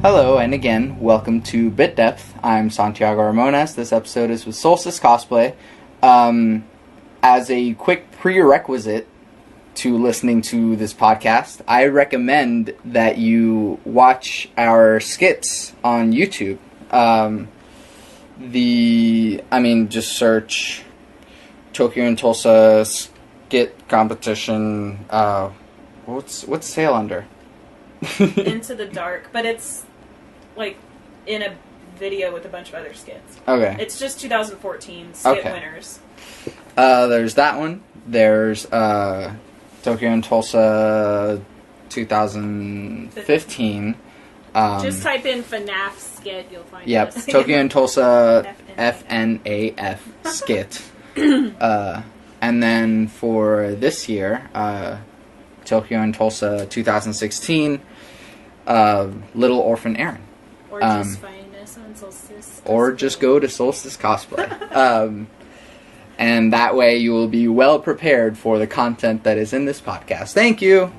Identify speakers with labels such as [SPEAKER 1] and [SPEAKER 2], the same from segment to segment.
[SPEAKER 1] Hello, and again, welcome to Bit Depth. I'm Santiago Ramones. This episode is with Solstice Cosplay. As a quick prerequisite to listening to this podcast, I recommend that you watch our skits on YouTube. Just search Tokyo and Tulsa skit competition. What's Sale under?
[SPEAKER 2] Into the Dark, but it's like in a video with a bunch of other skits.
[SPEAKER 1] Okay.
[SPEAKER 2] It's just 2014 skit winners.
[SPEAKER 1] There's that one. There's Tokyo and Tulsa 2015.
[SPEAKER 3] Just type in FNAF skit, you'll find
[SPEAKER 1] Yep,
[SPEAKER 3] us.
[SPEAKER 1] Tokyo and Tulsa FNAF skit. And then for this year, Tokyo and Tulsa 2016, Little Orphan Eren.
[SPEAKER 3] Or just find us on Solstice Cosplay.
[SPEAKER 1] Or just go to Solstice Cosplay. And that way you will be well prepared for the content that is in this podcast. Thank you!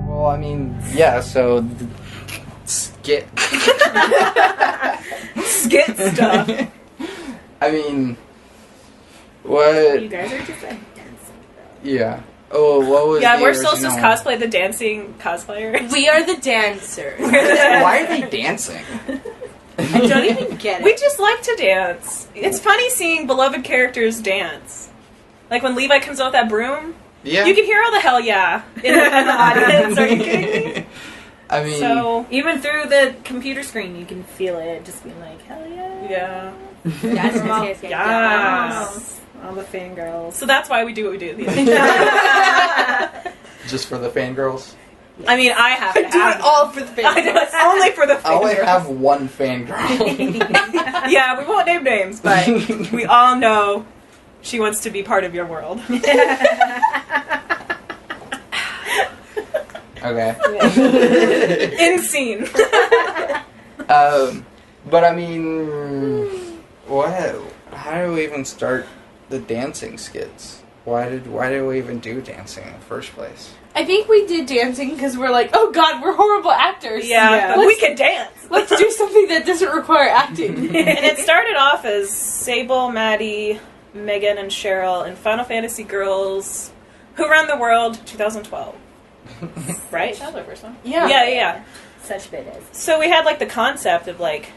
[SPEAKER 1] Well, so... skit.
[SPEAKER 2] Skit stuff.
[SPEAKER 1] What...
[SPEAKER 3] You guys are just like dancing.
[SPEAKER 1] Yeah. Oh, what was
[SPEAKER 2] Yeah,
[SPEAKER 1] the
[SPEAKER 2] we're
[SPEAKER 1] original?
[SPEAKER 2] Solstice Cosplay, the dancing cosplayers.
[SPEAKER 4] We are the dancers.
[SPEAKER 1] Why are they dancing?
[SPEAKER 4] I don't even get it.
[SPEAKER 2] We just like to dance. It's funny seeing beloved characters dance. Like when Levi comes out with that broom,
[SPEAKER 1] Yeah.
[SPEAKER 2] you can hear all the hell yeah in the audience. Are you kidding me? So
[SPEAKER 3] even through the computer screen, you can feel it just being like, hell yeah.
[SPEAKER 2] yeah.
[SPEAKER 3] Yes. All the fangirls.
[SPEAKER 2] So that's why we do what we do.
[SPEAKER 1] Just for the fangirls?
[SPEAKER 2] I mean, I have to
[SPEAKER 4] do
[SPEAKER 2] have
[SPEAKER 4] it all for the
[SPEAKER 2] I know,
[SPEAKER 4] fans.
[SPEAKER 2] it's only for the
[SPEAKER 1] I only
[SPEAKER 2] fangirls.
[SPEAKER 1] have one fangirl.
[SPEAKER 2] Yeah, we won't name names, but we all know she wants to be part of your world.
[SPEAKER 1] Okay.
[SPEAKER 2] In scene.
[SPEAKER 1] But what? How do we even start the dancing skits? Why did we even do dancing in the first place?
[SPEAKER 4] I think we did dancing because we're like, oh god, we're horrible actors.
[SPEAKER 2] Yeah, but we can dance.
[SPEAKER 4] Let's do something that doesn't require acting.
[SPEAKER 2] And it started off as Sable, Mattie, Meghan, and Cheryl in Final Fantasy Girls Who Run the World 2012. Right?
[SPEAKER 3] That was our first one.
[SPEAKER 2] Yeah.
[SPEAKER 3] Such bit is.
[SPEAKER 2] So we had like the concept of like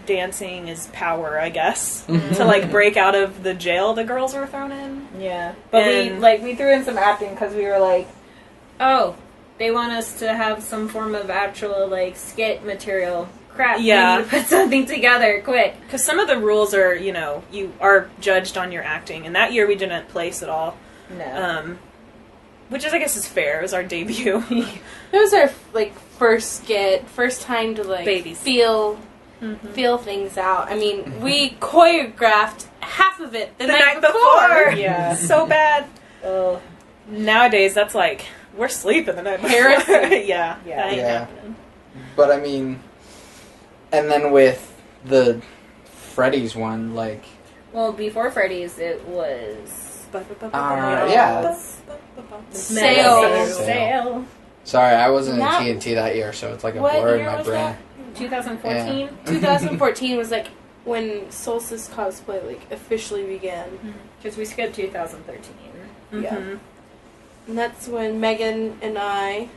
[SPEAKER 2] dancing is power, I guess, to like break out of the jail the girls were thrown in.
[SPEAKER 3] Yeah. But we threw in some acting because we were like, oh, they want us to have some form of actual like skit material. Crap,
[SPEAKER 2] Yeah.
[SPEAKER 3] we need to put something together quick.
[SPEAKER 2] Because some of the rules are, you are judged on your acting, and that year we didn't place at all.
[SPEAKER 3] No.
[SPEAKER 2] Which I guess is fair. It was our debut.
[SPEAKER 4] It was our first skit, first time to
[SPEAKER 2] Babies.
[SPEAKER 4] feel things out. I mean, we choreographed half of it the night before.
[SPEAKER 2] Yeah. So bad.
[SPEAKER 3] Oh.
[SPEAKER 2] Nowadays, that's like, we're sleeping the night before.
[SPEAKER 4] Heresy.
[SPEAKER 2] Yeah. That ain't
[SPEAKER 1] Yeah.
[SPEAKER 2] happening.
[SPEAKER 1] But and then with the Freddy's one,
[SPEAKER 3] Well, before Freddy's, it was
[SPEAKER 1] yeah.
[SPEAKER 4] Sale.
[SPEAKER 1] Sorry, I wasn't in
[SPEAKER 4] That-
[SPEAKER 1] TNT that year, so it's like a
[SPEAKER 4] What
[SPEAKER 1] blur in
[SPEAKER 4] year
[SPEAKER 1] my
[SPEAKER 4] was
[SPEAKER 1] brain.
[SPEAKER 4] that?
[SPEAKER 3] 2014.
[SPEAKER 4] 2014 was when Solstice Cosplay officially began.
[SPEAKER 3] Because we skipped 2013.
[SPEAKER 4] Yeah. And that's when Megan and I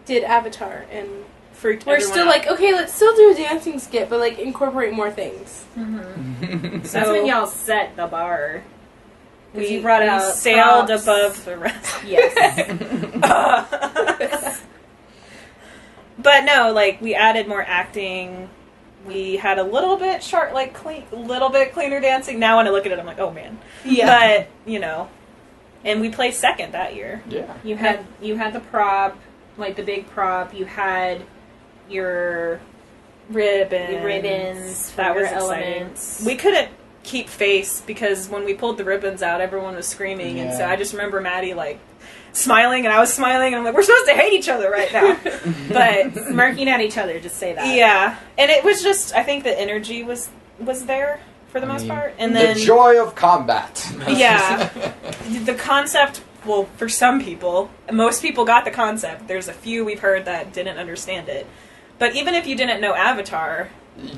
[SPEAKER 4] did Avatar, and
[SPEAKER 2] Freaked
[SPEAKER 4] we're
[SPEAKER 2] everyone
[SPEAKER 4] still
[SPEAKER 2] out.
[SPEAKER 4] okay, let's still do a dancing skit, but incorporate more things.
[SPEAKER 3] That's when y'all set the bar.
[SPEAKER 2] we
[SPEAKER 3] you brought out
[SPEAKER 2] sailed
[SPEAKER 3] props.
[SPEAKER 2] above the rest.
[SPEAKER 3] Yes.
[SPEAKER 2] But no, we added more acting. We had a little bit little bit cleaner dancing. Now when I look at it, I'm like, oh man.
[SPEAKER 4] Yeah.
[SPEAKER 2] But and we placed second that year.
[SPEAKER 1] Yeah.
[SPEAKER 3] You had the prop, the big prop. You had your ribbons for
[SPEAKER 2] That
[SPEAKER 3] your
[SPEAKER 2] was exciting.
[SPEAKER 3] elements.
[SPEAKER 2] We couldn't keep face because when we pulled the ribbons out, everyone was screaming, and so
[SPEAKER 1] Yeah.
[SPEAKER 2] I just remember Mattie smiling, and I was smiling, and I'm like, we're supposed to hate each other right now. But
[SPEAKER 3] smirking at each other, just say that.
[SPEAKER 2] yeah, and it was just, I think the energy was there for the most part, and then
[SPEAKER 1] the joy of combat.
[SPEAKER 2] yeah, the concept, well, for some people, most people got the concept. There's a few we've heard that didn't understand it. But even if you didn't know Avatar...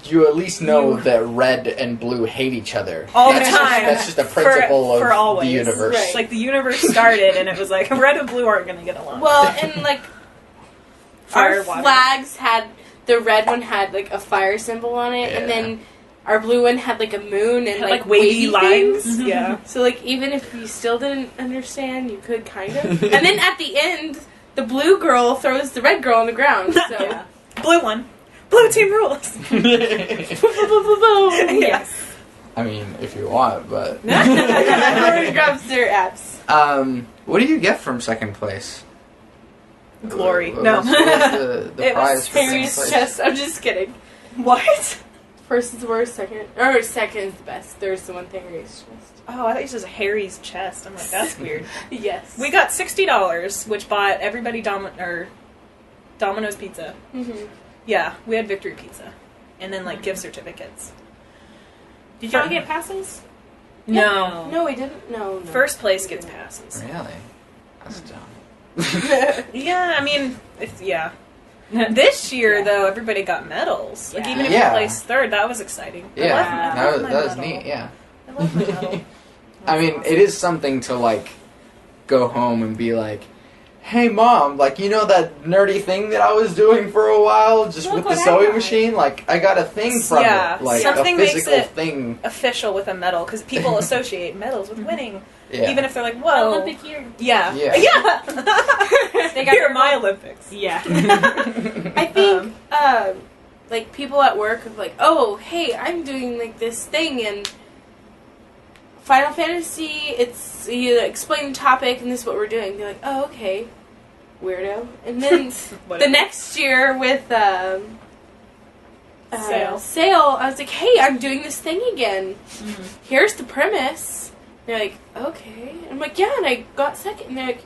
[SPEAKER 1] You at least know that red and blue hate each other.
[SPEAKER 2] All the time.
[SPEAKER 1] That's just a principle
[SPEAKER 2] for
[SPEAKER 1] of
[SPEAKER 2] always.
[SPEAKER 1] the universe.
[SPEAKER 4] Right.
[SPEAKER 2] Like, the universe started, and it was like, red and blue aren't going to get along.
[SPEAKER 4] Well, and like
[SPEAKER 2] Fire,
[SPEAKER 4] our
[SPEAKER 2] water.
[SPEAKER 4] flags had the red one had like a fire symbol on it, and
[SPEAKER 1] Yeah.
[SPEAKER 4] then our blue one had like a moon and
[SPEAKER 2] Had,
[SPEAKER 4] like
[SPEAKER 2] wavy lines.
[SPEAKER 4] things.
[SPEAKER 2] Yeah.
[SPEAKER 4] So like even if you still didn't understand, you could kind of. And then at the end, the blue girl throws the red girl on the ground. So
[SPEAKER 2] Yeah. Blue one. Blue team rules. Yes.
[SPEAKER 1] I mean, if you want, but...
[SPEAKER 4] everyone grabs their apps.
[SPEAKER 1] What do you get from second place?
[SPEAKER 2] Glory.
[SPEAKER 1] What
[SPEAKER 2] No.
[SPEAKER 1] was the
[SPEAKER 2] It
[SPEAKER 1] prize
[SPEAKER 2] was
[SPEAKER 1] for second
[SPEAKER 4] Harry's
[SPEAKER 1] place?
[SPEAKER 4] chest. I'm just kidding.
[SPEAKER 2] What?
[SPEAKER 4] First is the worst, second is the best. There's the one thing Harry's chest.
[SPEAKER 2] Oh, I thought you said Harry's chest. I'm like, that's weird.
[SPEAKER 4] Yes.
[SPEAKER 2] We got $60, which bought everybody Domino's pizza.
[SPEAKER 4] Mm-hmm.
[SPEAKER 2] Yeah, we had Victory Pizza. And then, like, gift certificates.
[SPEAKER 3] Did y'all get passes?
[SPEAKER 2] No.
[SPEAKER 4] No, we didn't. No.
[SPEAKER 2] First place gets passes.
[SPEAKER 1] Really? That's dumb.
[SPEAKER 2] Yeah, I mean, yeah. This year, though, everybody got medals. Like,
[SPEAKER 3] Yeah.
[SPEAKER 2] even if
[SPEAKER 1] Yeah.
[SPEAKER 2] you placed third, that was exciting.
[SPEAKER 1] Yeah,
[SPEAKER 2] I love my
[SPEAKER 1] that was
[SPEAKER 2] medal.
[SPEAKER 1] neat, yeah.
[SPEAKER 2] I love my medal.
[SPEAKER 1] I mean, it is something to, like, go home and be like, hey, Mom, like, you know that nerdy thing that I was doing for a while just
[SPEAKER 3] Look
[SPEAKER 1] with the
[SPEAKER 3] what I
[SPEAKER 1] sewing
[SPEAKER 3] got.
[SPEAKER 1] machine? Like, I got a thing from
[SPEAKER 2] Yeah,
[SPEAKER 1] it. Like,
[SPEAKER 2] something
[SPEAKER 1] a
[SPEAKER 2] makes
[SPEAKER 1] physical
[SPEAKER 2] it-
[SPEAKER 1] thing.
[SPEAKER 2] Official with a medal, because people associate medals with winning.
[SPEAKER 1] Yeah.
[SPEAKER 2] Even if they're like, whoa.
[SPEAKER 3] Olympic year.
[SPEAKER 2] Yeah.
[SPEAKER 1] Yeah.
[SPEAKER 2] Yeah.
[SPEAKER 3] They got
[SPEAKER 2] Here are
[SPEAKER 3] their
[SPEAKER 2] my
[SPEAKER 3] own-
[SPEAKER 2] Olympics.
[SPEAKER 3] Yeah.
[SPEAKER 4] I think, like, people at work are like, oh, hey, I'm doing, like, this thing, and Final Fantasy, it's, you explain the topic, and this is what we're doing. They're like, oh, okay, weirdo. And then the next year with, Sale, I was like, hey, I'm doing this thing again.
[SPEAKER 2] Mm-hmm.
[SPEAKER 4] Here's the premise. They're like, okay. I'm like, yeah, and I got second. And they're like,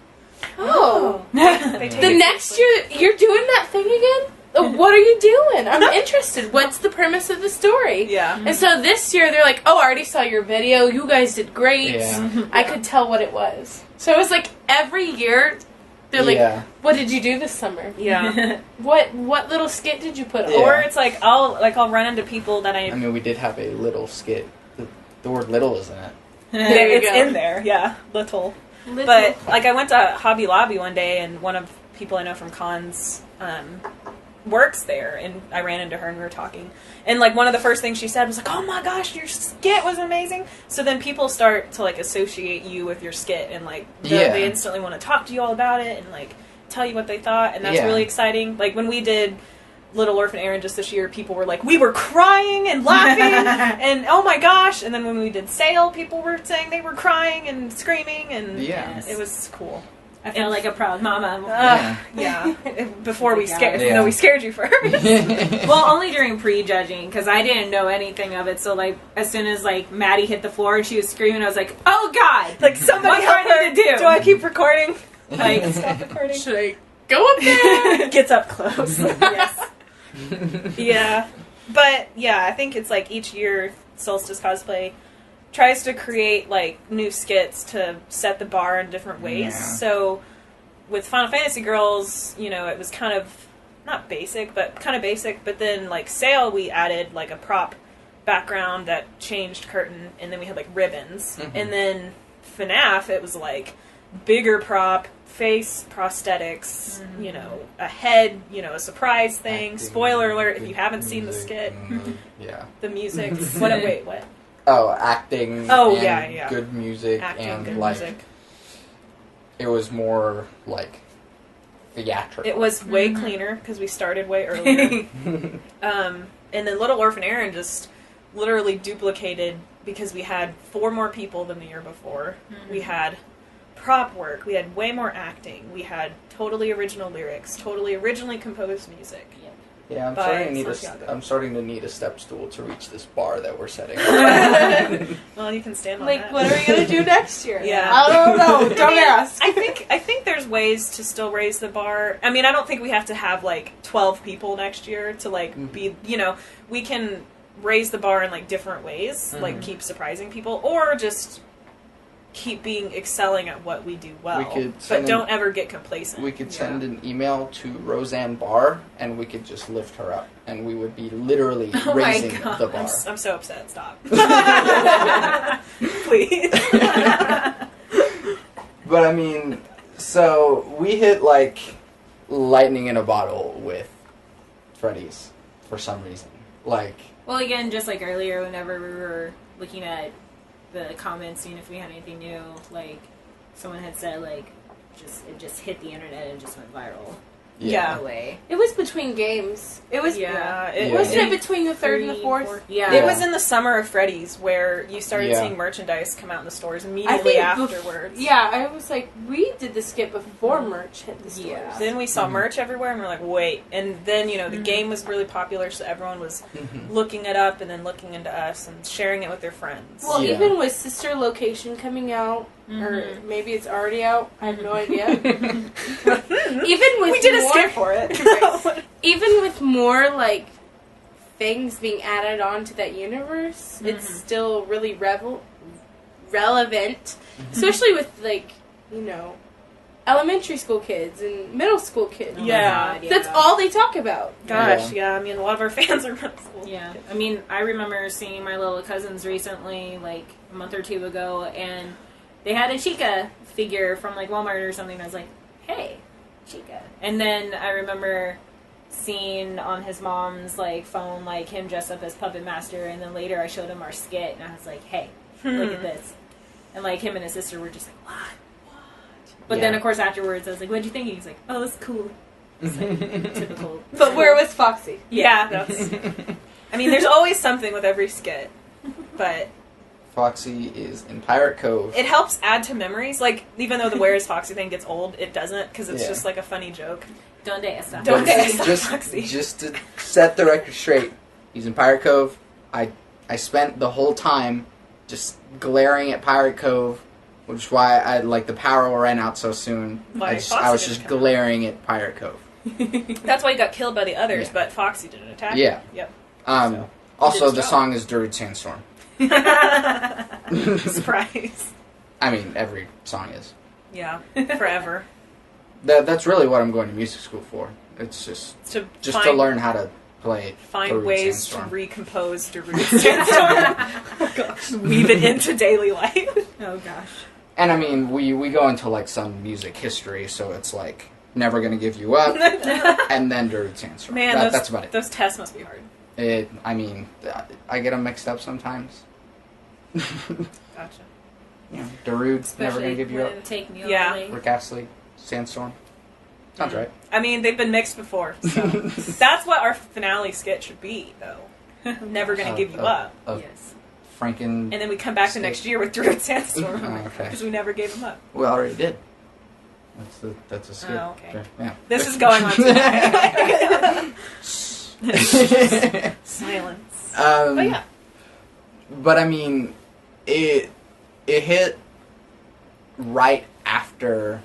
[SPEAKER 4] oh.
[SPEAKER 2] They take
[SPEAKER 4] The
[SPEAKER 2] it
[SPEAKER 4] next
[SPEAKER 2] seriously.
[SPEAKER 4] year, you're doing that thing again? What are you doing? I'm interested. What's the premise of the story?
[SPEAKER 2] Yeah.
[SPEAKER 4] And so this year, they're like, oh, I already saw your video. You guys did great.
[SPEAKER 1] Yeah.
[SPEAKER 4] I could tell what it was. So it was like every year, they're like,
[SPEAKER 1] Yeah.
[SPEAKER 4] what did you do this summer?
[SPEAKER 2] Yeah.
[SPEAKER 4] What little skit did you put on?
[SPEAKER 1] Yeah.
[SPEAKER 2] Or it's like I'll run into people that
[SPEAKER 1] I mean, we did have a little skit. The word little is in it.
[SPEAKER 4] There you
[SPEAKER 2] it's
[SPEAKER 4] go.
[SPEAKER 2] in there, yeah, little.
[SPEAKER 4] Little.
[SPEAKER 2] But like I went to Hobby Lobby one day, and one of people I know from cons works there, and I ran into her and we were talking. And like one of the first things she said was like, "Oh my gosh, your skit was amazing." So then people start to like associate you with your skit, and like they instantly want to talk to you all about it and like tell you what they thought, and that's
[SPEAKER 1] Yeah.
[SPEAKER 2] really exciting. Like when we did Little Orphan Eren just this year, people were like, we were crying and laughing and oh my gosh. And then when we did Sale, people were saying they were crying and screaming, and
[SPEAKER 1] Yeah.
[SPEAKER 2] it was cool.
[SPEAKER 3] I feel like a proud mama.
[SPEAKER 2] Yeah. Before we scared,
[SPEAKER 1] Yeah.
[SPEAKER 2] no, we scared you first.
[SPEAKER 3] Well, only during pre-judging, because I didn't know anything of it. So, like, as soon as, like, Maddie hit the floor and she was screaming, I was like, oh, God!
[SPEAKER 2] Like somebody
[SPEAKER 3] What do I
[SPEAKER 2] help her.
[SPEAKER 3] need to do?
[SPEAKER 2] Do I keep recording?
[SPEAKER 3] Like,
[SPEAKER 2] Stop recording.
[SPEAKER 4] Should I go up there?
[SPEAKER 2] Gets up close.
[SPEAKER 3] yes.
[SPEAKER 2] Yeah. But yeah, I think it's like each year Solstice Cosplay tries to create like new skits to set the bar in different ways.
[SPEAKER 1] Yeah.
[SPEAKER 2] So with Final Fantasy Girls, you know, it was kind of not basic, but kind of basic. But then like Sale, we added like a prop background that changed curtain, and then we had like ribbons.
[SPEAKER 1] Mhm.
[SPEAKER 2] And then FNAF, it was like bigger prop, face prosthetics, you know, a head, you know, a surprise thing.
[SPEAKER 1] Acting,
[SPEAKER 2] Spoiler alert if
[SPEAKER 1] good
[SPEAKER 2] you haven't seen the
[SPEAKER 1] music,
[SPEAKER 2] skit.
[SPEAKER 1] yeah.
[SPEAKER 2] The music. What?
[SPEAKER 1] Oh, acting.
[SPEAKER 2] Oh,
[SPEAKER 1] and
[SPEAKER 2] yeah, yeah.
[SPEAKER 1] Good music
[SPEAKER 2] Acting,
[SPEAKER 1] and
[SPEAKER 2] good
[SPEAKER 1] like
[SPEAKER 2] music.
[SPEAKER 1] it was more like theatrical.
[SPEAKER 2] It was way cleaner because we started way earlier. And then Little Orphan Eren just literally duplicated because we had 4 more people than the year before. We had prop work. We had way more acting. We had totally original lyrics, totally originally composed music.
[SPEAKER 1] Yeah,
[SPEAKER 2] by
[SPEAKER 1] I'm
[SPEAKER 2] Santiago.
[SPEAKER 1] starting to need a step stool to reach this bar that we're setting.
[SPEAKER 2] Well, you can stand on
[SPEAKER 4] Like,
[SPEAKER 2] that.
[SPEAKER 4] what are we gonna do next year?
[SPEAKER 2] Yeah.
[SPEAKER 4] I don't know. Don't ask.
[SPEAKER 2] I think there's ways to still raise the bar. I mean, I don't think we have to have like 12 people next year to like be, you know, we can raise the bar in like different ways, like keep surprising people, or just keep excelling at what we do well,
[SPEAKER 1] We could
[SPEAKER 2] but
[SPEAKER 1] send
[SPEAKER 2] don't ever get complacent.
[SPEAKER 1] We could send an email to Roseanne Barr, and we could just lift her up, and we would be literally raising the bar.
[SPEAKER 2] I'm so upset. Stop. Please.
[SPEAKER 1] But I mean, so we hit like lightning in a bottle with Freddy's for some reason. Like,
[SPEAKER 3] Well, again, just like earlier, whenever we were looking at the comments, seeing if we had anything new, like someone had said, like, it just hit the internet and just went viral.
[SPEAKER 2] Yeah.
[SPEAKER 3] Away.
[SPEAKER 4] It was between games. It was. Wasn't it between the third and the fourth?
[SPEAKER 3] Yeah.
[SPEAKER 2] It was in the summer of Freddy's where you started
[SPEAKER 1] Yeah.
[SPEAKER 2] seeing merchandise come out in the stores
[SPEAKER 4] I
[SPEAKER 2] immediately
[SPEAKER 4] think
[SPEAKER 2] afterwards.
[SPEAKER 4] Yeah, I was like, we did the skit before merch hit the stores.
[SPEAKER 3] Yeah.
[SPEAKER 2] Then we saw merch everywhere, and we're like, wait. And then, the game was really popular, so everyone was looking it up and then looking into us and sharing it with their friends.
[SPEAKER 4] Well,
[SPEAKER 1] Yeah.
[SPEAKER 4] even with Sister Location coming out, or maybe it's already out, I have no idea. Even with
[SPEAKER 2] we did a
[SPEAKER 4] more,
[SPEAKER 2] skit for it.
[SPEAKER 4] even with more, like, things being added on to that universe, it's still really relevant. Especially with, like, elementary school kids and middle school kids.
[SPEAKER 2] Yeah.
[SPEAKER 4] That's all they talk about.
[SPEAKER 2] Gosh, yeah. I mean, a lot of our fans are middle school.
[SPEAKER 3] Yeah. I mean, I remember seeing my little cousins recently, like a month or two ago, and they had a Chica figure from like Walmart or something. And I was like, hey, Chica. And then I remember seeing on his mom's like phone like him dressed up as Puppet Master, and then later I showed him our skit, and I was like, hey, look at this. And like him and his sister were just like, what? But then, of course, afterwards, I was like, what'd you think? And he's like, oh, it's cool. It's like, typical.
[SPEAKER 4] But where was Foxy?
[SPEAKER 2] Yeah, that's... I mean, there's always something with every skit, but...
[SPEAKER 1] Foxy is in Pirate Cove.
[SPEAKER 2] It helps add to memories. Like, even though the Where is Foxy thing gets old, it doesn't, because it's just like a funny joke.
[SPEAKER 3] Donde está?
[SPEAKER 2] Donde está
[SPEAKER 1] just,
[SPEAKER 2] Foxy?
[SPEAKER 1] just to set the record straight, he's in Pirate Cove. I spent the whole time just glaring at Pirate Cove, which is why the power ran out so soon.
[SPEAKER 2] Why
[SPEAKER 1] I was
[SPEAKER 2] Foxy
[SPEAKER 1] just
[SPEAKER 2] didn't come
[SPEAKER 1] glaring at Pirate Cove.
[SPEAKER 2] That's why he got killed by the others,
[SPEAKER 1] Yeah.
[SPEAKER 2] but Foxy didn't attack
[SPEAKER 1] Yeah.
[SPEAKER 2] him. Yep.
[SPEAKER 1] Also,
[SPEAKER 2] his
[SPEAKER 1] the
[SPEAKER 2] job.
[SPEAKER 1] song is Darude Sandstorm.
[SPEAKER 2] Surprise.
[SPEAKER 1] I mean, every song is.
[SPEAKER 2] Yeah, forever.
[SPEAKER 1] That's really what I'm going to music school for. It's just
[SPEAKER 2] To
[SPEAKER 1] to learn how to play
[SPEAKER 2] find
[SPEAKER 1] Darude
[SPEAKER 2] ways
[SPEAKER 1] Sandstorm.
[SPEAKER 2] to recompose Darude Sandstorm. Oh gosh, weave it into daily life.
[SPEAKER 3] Oh, gosh.
[SPEAKER 1] And I mean, we go into like some music history, so it's like Never Gonna Give You Up, and then Darude Sandstorm.
[SPEAKER 2] Man,
[SPEAKER 1] That's about it.
[SPEAKER 2] Those tests must be hard.
[SPEAKER 1] I mean, I get them mixed up sometimes.
[SPEAKER 2] Gotcha.
[SPEAKER 1] Yeah, Darude, Never Gonna
[SPEAKER 3] Especially
[SPEAKER 1] Give You Up,
[SPEAKER 3] when take me
[SPEAKER 2] Yeah.
[SPEAKER 3] away.
[SPEAKER 1] Rick Astley, Sandstorm. Sounds right.
[SPEAKER 2] I mean, they've been mixed before, so that's what our finale skit should be, though. Never Gonna Give You Up.
[SPEAKER 3] Yes.
[SPEAKER 1] Franken.
[SPEAKER 2] And then we come back the next year with Darude Sandstorm.
[SPEAKER 1] Oh, okay.
[SPEAKER 2] Because we never gave him up.
[SPEAKER 1] We already did. That's a skit.
[SPEAKER 2] Oh, okay.
[SPEAKER 1] Yeah.
[SPEAKER 2] This is going on tonight. Silence. But yeah.
[SPEAKER 1] But I mean, it hit right after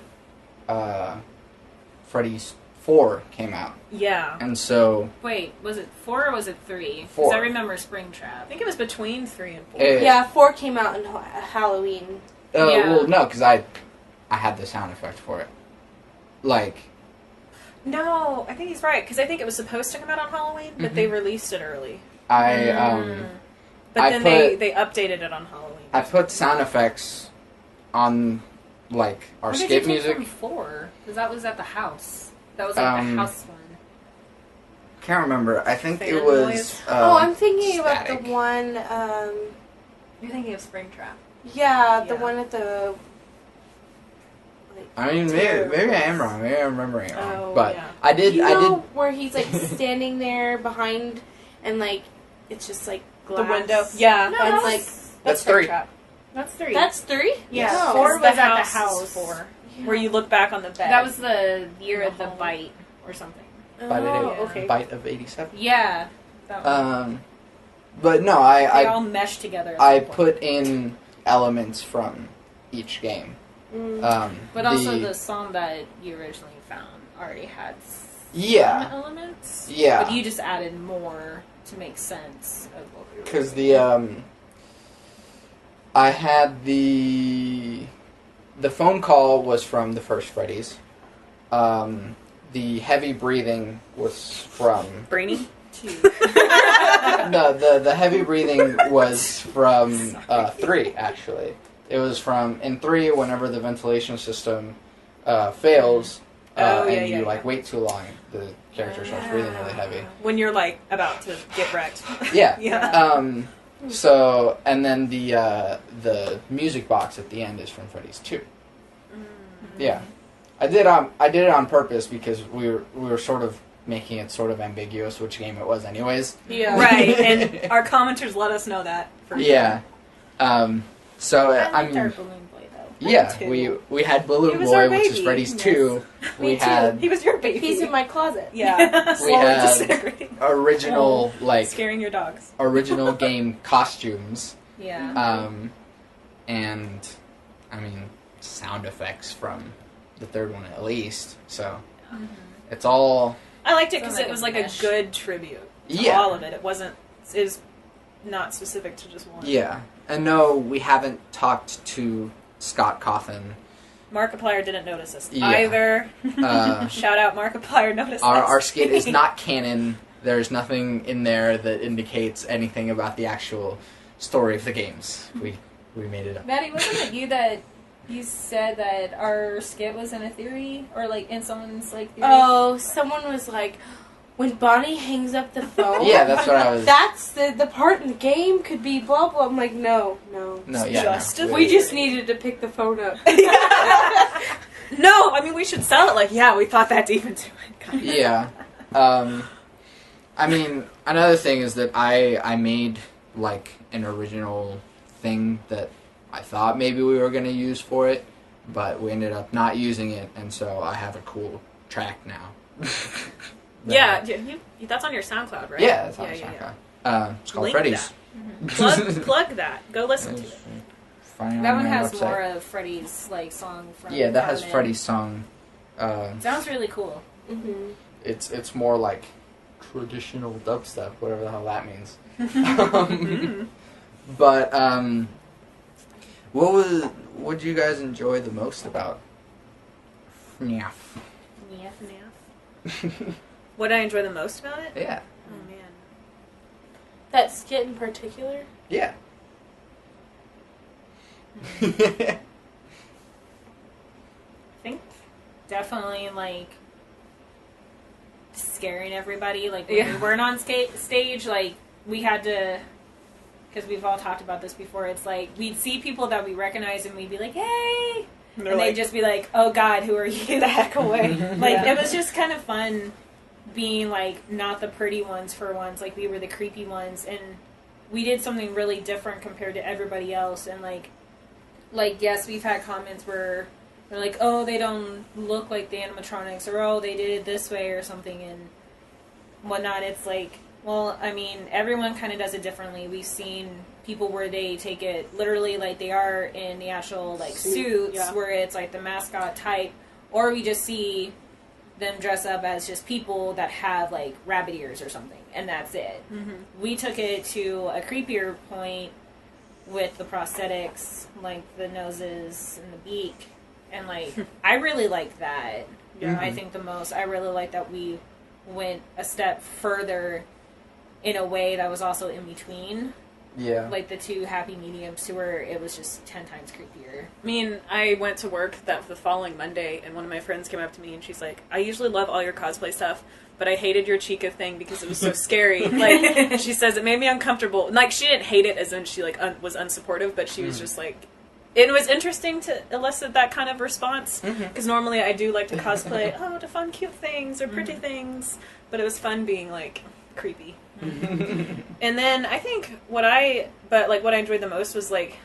[SPEAKER 1] Freddy's 4 came out,
[SPEAKER 2] Yeah.
[SPEAKER 1] and so
[SPEAKER 3] Wait, was it 4 or was it 3?
[SPEAKER 1] 4.
[SPEAKER 3] Because I remember Springtrap.
[SPEAKER 2] I think it was between 3 and 4.
[SPEAKER 4] Yeah, 4 came out in Halloween.
[SPEAKER 3] Yeah.
[SPEAKER 1] well, no, because I had the sound effect for it, like.
[SPEAKER 2] No, I think he's right, because I think it was supposed to come out on Halloween, but they released it early.
[SPEAKER 1] But
[SPEAKER 2] But
[SPEAKER 1] I
[SPEAKER 2] then
[SPEAKER 1] put-
[SPEAKER 2] they updated it on Halloween.
[SPEAKER 1] I put sound effects on like our
[SPEAKER 3] Where did
[SPEAKER 1] skit
[SPEAKER 3] you take
[SPEAKER 1] music.
[SPEAKER 3] from 4? Because that was at the house. That was like the house one.
[SPEAKER 1] Can't remember. I think
[SPEAKER 2] Fan
[SPEAKER 1] it was.
[SPEAKER 2] noise?
[SPEAKER 4] I'm thinking about
[SPEAKER 1] Static.
[SPEAKER 4] the one,
[SPEAKER 2] You're thinking of Springtrap.
[SPEAKER 4] the
[SPEAKER 2] Yeah.
[SPEAKER 4] one at the...
[SPEAKER 1] I mean, maybe I am wrong. Maybe I'm remembering it wrong.
[SPEAKER 2] Oh,
[SPEAKER 1] but
[SPEAKER 2] yeah.
[SPEAKER 1] I did.
[SPEAKER 4] You
[SPEAKER 1] I
[SPEAKER 4] know
[SPEAKER 1] did.
[SPEAKER 4] where he's like standing there behind and like it's just like glass.
[SPEAKER 2] The window. Yeah.
[SPEAKER 3] No,
[SPEAKER 4] And
[SPEAKER 3] that
[SPEAKER 4] like
[SPEAKER 3] was-
[SPEAKER 1] That's 3.
[SPEAKER 2] Springtrap.
[SPEAKER 3] That's 3.
[SPEAKER 4] that's 3?
[SPEAKER 3] Yeah,
[SPEAKER 4] No.
[SPEAKER 3] 4 was at the
[SPEAKER 2] is
[SPEAKER 3] house.
[SPEAKER 2] 4, where you look back on the bed.
[SPEAKER 3] That was the year of the
[SPEAKER 2] home.
[SPEAKER 3] bite or something.
[SPEAKER 1] Bite
[SPEAKER 4] Oh,
[SPEAKER 1] of
[SPEAKER 4] okay.
[SPEAKER 1] Bite of 87.
[SPEAKER 3] Yeah. That one.
[SPEAKER 1] But no,
[SPEAKER 3] they
[SPEAKER 1] I
[SPEAKER 3] all meshed together. At
[SPEAKER 1] I
[SPEAKER 3] some point.
[SPEAKER 1] put in elements from each game.
[SPEAKER 3] But also the song that you originally found already had some
[SPEAKER 1] Yeah.
[SPEAKER 3] elements.
[SPEAKER 1] Yeah.
[SPEAKER 3] But you just added more to make sense of what we were
[SPEAKER 1] Because
[SPEAKER 3] doing.
[SPEAKER 1] I had the the phone call was from the first Freddy's. The heavy breathing was from...
[SPEAKER 2] Brainy?
[SPEAKER 1] No, the heavy breathing was from 3, actually. It was from, in 3, whenever the ventilation system fails, and you wait too long, the character starts breathing really heavy.
[SPEAKER 2] When you're, like, about to get wrecked.
[SPEAKER 1] Yeah.
[SPEAKER 2] Yeah.
[SPEAKER 1] So, and then the music box at the end is from Freddy's 2. Yeah. I did it on purpose because we were sort of making it sort of ambiguous which game it was anyways.
[SPEAKER 4] Yeah.
[SPEAKER 2] Right, and our commenters let us know that for sure.
[SPEAKER 1] Yeah. So
[SPEAKER 3] I
[SPEAKER 1] mean,
[SPEAKER 3] our balloon boy though.
[SPEAKER 1] yeah,
[SPEAKER 2] too.
[SPEAKER 1] we had Balloon
[SPEAKER 2] He was
[SPEAKER 1] Boy,
[SPEAKER 2] our
[SPEAKER 1] which is
[SPEAKER 2] baby.
[SPEAKER 1] Freddy's
[SPEAKER 2] Yes.
[SPEAKER 1] 2. We had
[SPEAKER 2] He was your baby.
[SPEAKER 4] He's in my closet.
[SPEAKER 2] Yeah. Slowly
[SPEAKER 1] had-
[SPEAKER 2] disintegrating.
[SPEAKER 1] original
[SPEAKER 2] Scaring your dogs.
[SPEAKER 1] original game costumes.
[SPEAKER 3] Yeah.
[SPEAKER 1] And I mean sound effects from the third one at least. So it's all
[SPEAKER 2] I liked it
[SPEAKER 3] Sounds
[SPEAKER 2] because
[SPEAKER 3] like
[SPEAKER 2] it
[SPEAKER 3] a
[SPEAKER 2] was like
[SPEAKER 3] mesh.
[SPEAKER 2] a good tribute to
[SPEAKER 1] Yeah.
[SPEAKER 2] all of it. It was not specific to just one.
[SPEAKER 1] yeah. And no, we haven't talked to Scott Coffin.
[SPEAKER 2] Markiplier didn't notice us
[SPEAKER 1] Yeah.
[SPEAKER 2] either.
[SPEAKER 1] Uh,
[SPEAKER 2] Shout out Markiplier noticed
[SPEAKER 1] our
[SPEAKER 2] us.
[SPEAKER 1] skit is not canon. There's nothing in there that indicates anything about the actual story of the games. We made it up.
[SPEAKER 3] Mattie, wasn't it you that you said that our skit was in a theory or like in someone's like theory?
[SPEAKER 4] Oh, someone was like, when Bonnie hangs up the phone.
[SPEAKER 1] Yeah, that's what I was.
[SPEAKER 4] That's the part in the game could be blah blah. I'm like, no.
[SPEAKER 1] No,
[SPEAKER 2] It's
[SPEAKER 1] yeah,
[SPEAKER 2] just
[SPEAKER 1] no.
[SPEAKER 2] a
[SPEAKER 4] We just needed to pick the phone up.
[SPEAKER 2] No, I mean we should sell it like, yeah, we thought that deep into it. Kind of.
[SPEAKER 1] Yeah. I mean, another thing is that I made like an original thing that I thought maybe we were going to use for it, but we ended up not using it, and so I have a cool track now.
[SPEAKER 2] Yeah, that's on your SoundCloud, right?
[SPEAKER 1] Yeah, it's on
[SPEAKER 2] yeah.
[SPEAKER 1] SoundCloud. It's called
[SPEAKER 2] Link
[SPEAKER 1] Freddy's.
[SPEAKER 2] Plug that. Go listen to it.
[SPEAKER 1] Find it
[SPEAKER 3] That
[SPEAKER 1] on
[SPEAKER 3] one
[SPEAKER 1] my
[SPEAKER 3] has
[SPEAKER 1] website.
[SPEAKER 3] more of Freddy's like song from
[SPEAKER 1] Yeah, that has
[SPEAKER 3] Carmen.
[SPEAKER 1] Freddy's song.
[SPEAKER 3] Sounds really cool.
[SPEAKER 4] Mm-hmm.
[SPEAKER 1] It's more like traditional dubstep, whatever the hell that means. But what did you guys enjoy the most about FNAF?
[SPEAKER 2] What did I enjoy the most about it?
[SPEAKER 1] Yeah.
[SPEAKER 2] Oh man.
[SPEAKER 4] That skit in particular.
[SPEAKER 1] Yeah.
[SPEAKER 2] I think
[SPEAKER 3] Definitely like scaring everybody. Like when
[SPEAKER 2] Yeah.
[SPEAKER 3] we weren't on stage, like we had to, because we've all talked about this before. It's like we'd see people that we recognize and we'd be like, "Hey," and they'd just be like, "Oh God, who are you?" Get the heck away! Like
[SPEAKER 2] Yeah.
[SPEAKER 3] it was just kind of fun being like not the pretty ones for once. Like we were the creepy ones, and we did something really different compared to everybody else. And like yes, we've had comments where they're like, "Oh, they don't look like the animatronics," or "Oh, they did it this way," or something and whatnot. It's like, well, I mean, everyone kind of does it differently. We've seen people where they take it literally like they are in the actual like suits,
[SPEAKER 2] yeah.
[SPEAKER 3] where it's like the mascot type, or we just see them dress up as just people that have like rabbit ears or something, and that's it.
[SPEAKER 2] Mm-hmm.
[SPEAKER 3] We took it to a creepier point with the prosthetics, like the noses and the beak, and like I really like that.
[SPEAKER 2] Yeah.
[SPEAKER 3] I think the most. I really like that we went a step further in a way that was also in between,
[SPEAKER 1] Yeah.
[SPEAKER 3] like the two happy mediums, to where it was just 10 times creepier.
[SPEAKER 2] I mean, I went to work the following Monday, and one of my friends came up to me, and she's like, I usually love all your cosplay stuff, but I hated your Chica thing because it was so scary. Like, she says it made me uncomfortable. Like, she didn't hate it as in she, like, was unsupportive, but she was just like... It was interesting to elicit that kind of response, because normally I do like to cosplay, to fun, cute things or pretty things, but it was fun being, like, creepy. And then I think what I enjoyed the most was like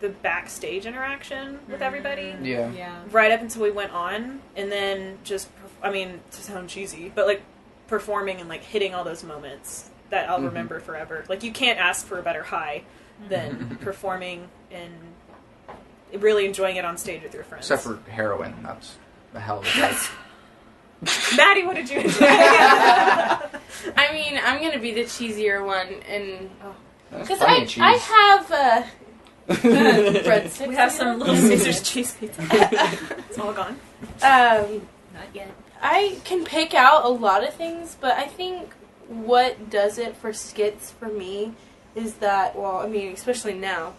[SPEAKER 2] the backstage interaction with everybody.
[SPEAKER 1] Yeah.
[SPEAKER 3] Yeah.
[SPEAKER 2] Right up until we went on, and then just, to sound cheesy, but like performing and like hitting all those moments that I'll remember forever. Like you can't ask for a better high than performing and really enjoying it on stage with your friends.
[SPEAKER 1] Except for heroin. That's a hell of a fight.
[SPEAKER 2] Mattie, what did you enjoy?
[SPEAKER 4] I mean, I'm gonna be the cheesier one, and
[SPEAKER 1] That's
[SPEAKER 4] because
[SPEAKER 1] plenty of cheese.
[SPEAKER 4] I have Breadsticks.
[SPEAKER 2] We have some Little Caesars cheese pizza. It's all gone.
[SPEAKER 3] Not yet.
[SPEAKER 4] I can pick out a lot of things, but I think what does it for skits for me is that, well, I mean, especially now,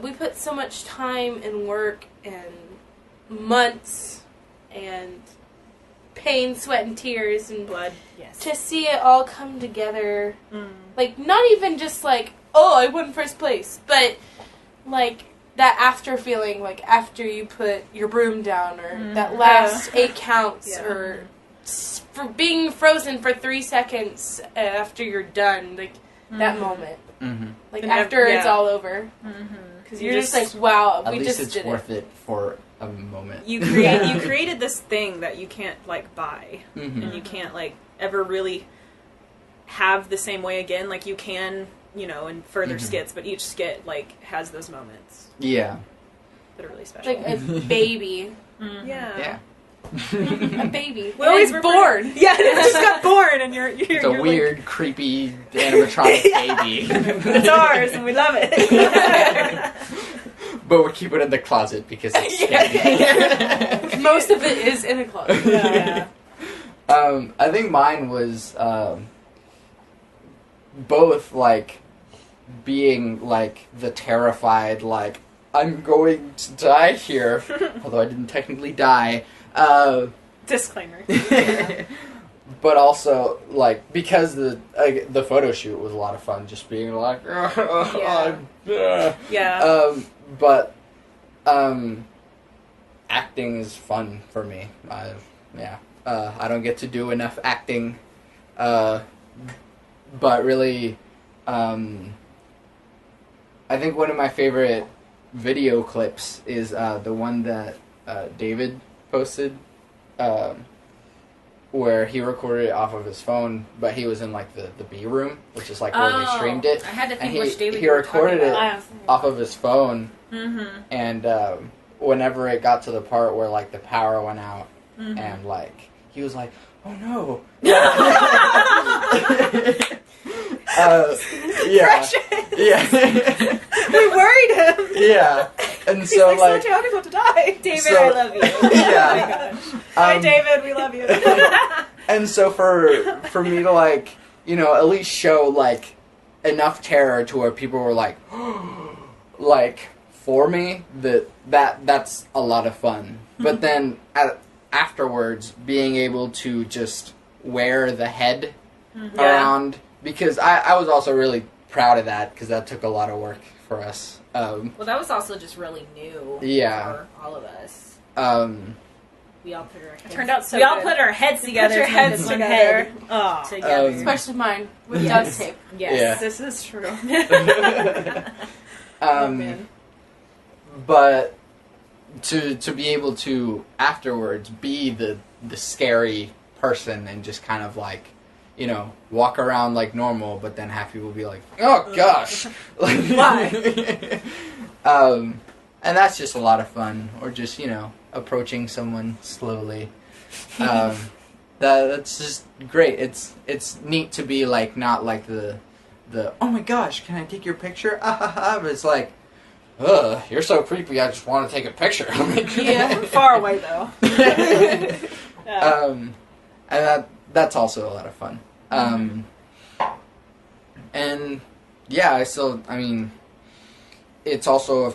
[SPEAKER 4] we put so much time and work and months and pain, sweat, and tears and
[SPEAKER 2] Blood. Yes.
[SPEAKER 4] to see it all come together. Like, not even just like, oh, I won first place, but like that after feeling, like after you put your broom down, or that last 8 counts, or for being frozen for 3 seconds after you're done, like that moment, like
[SPEAKER 2] And
[SPEAKER 4] after it's all over, because you're just like, wow,
[SPEAKER 1] At
[SPEAKER 4] we
[SPEAKER 1] least
[SPEAKER 4] just
[SPEAKER 1] it's
[SPEAKER 4] did
[SPEAKER 1] worth it for a moment.
[SPEAKER 2] You created this thing that you can't like buy, and you can't like ever really have the same way again. Like you can, you know, in further skits, but each skit like has those moments.
[SPEAKER 1] Yeah.
[SPEAKER 2] That are really special.
[SPEAKER 4] like a baby,
[SPEAKER 1] Yeah.
[SPEAKER 4] a baby.
[SPEAKER 2] We always
[SPEAKER 4] It's
[SPEAKER 2] were
[SPEAKER 4] born.
[SPEAKER 2] Yeah, it just got born, and you're
[SPEAKER 1] It's a
[SPEAKER 2] you're
[SPEAKER 1] weird, creepy animatronic baby.
[SPEAKER 2] Like, it's ours, and we love it.
[SPEAKER 1] But we keep it in the closet because it's scary.
[SPEAKER 4] Most of it is in a closet.
[SPEAKER 2] Yeah.
[SPEAKER 1] I think mine was both like being like the terrified, like I'm going to die here, although I didn't technically die.
[SPEAKER 2] Disclaimer.
[SPEAKER 1] But also like because the photo shoot was a lot of fun, just being like,
[SPEAKER 2] Yeah.
[SPEAKER 1] But acting is fun for me. I don't get to do enough acting, but really, I think one of my favorite video clips is the one that David posted, where he recorded it off of his phone, but he was in like the B room, which is like where they streamed it.
[SPEAKER 3] I had to think
[SPEAKER 1] And
[SPEAKER 3] which David
[SPEAKER 1] he
[SPEAKER 3] you were
[SPEAKER 1] recorded
[SPEAKER 3] talking
[SPEAKER 1] it
[SPEAKER 3] about.
[SPEAKER 1] off of his phone,
[SPEAKER 2] Mm-hmm.
[SPEAKER 1] and whenever it got to the part where like the power went out, and like he was like, "Oh no!" Yeah, yeah,
[SPEAKER 2] We worried him.
[SPEAKER 1] yeah, and
[SPEAKER 2] He's
[SPEAKER 1] so
[SPEAKER 2] like,
[SPEAKER 1] like,
[SPEAKER 2] Santiago's about to die. David,
[SPEAKER 1] So-
[SPEAKER 2] I love you.
[SPEAKER 1] Yeah.
[SPEAKER 2] Oh my gosh. Hi, David. We love you.
[SPEAKER 1] and so for me to like, you know, at least show like enough terror to where people were like, like for me that's a lot of fun. But then afterwards, being able to just wear the head around, because I was also really proud of that because that took a lot of work for us.
[SPEAKER 3] Well, that was also just really new
[SPEAKER 1] Yeah.
[SPEAKER 3] for all of us. We all put our heads,
[SPEAKER 2] Turned out so
[SPEAKER 3] we all
[SPEAKER 2] good.
[SPEAKER 3] put our heads together.
[SPEAKER 2] Put your
[SPEAKER 3] to make
[SPEAKER 2] heads
[SPEAKER 3] this one
[SPEAKER 2] together.
[SPEAKER 3] head
[SPEAKER 2] Oh.
[SPEAKER 3] together.
[SPEAKER 4] Especially mine with
[SPEAKER 3] Yes.
[SPEAKER 4] duct tape.
[SPEAKER 3] Yes.
[SPEAKER 1] Yeah.
[SPEAKER 2] This is true. Man.
[SPEAKER 1] But to be able to afterwards be the scary person and just kind of like, you know, walk around like normal, but then have people be like, "Oh gosh,
[SPEAKER 2] Why?"
[SPEAKER 1] And that's just a lot of fun, or just, you know, approaching someone slowly. That's just great. It's neat to be like not like the oh my gosh, can I take your picture? But it's like, ugh, you're so creepy. I just want to take a picture.
[SPEAKER 2] Yeah, far away though. Yeah.
[SPEAKER 1] And that's also a lot of fun. And yeah, I mean, it's also a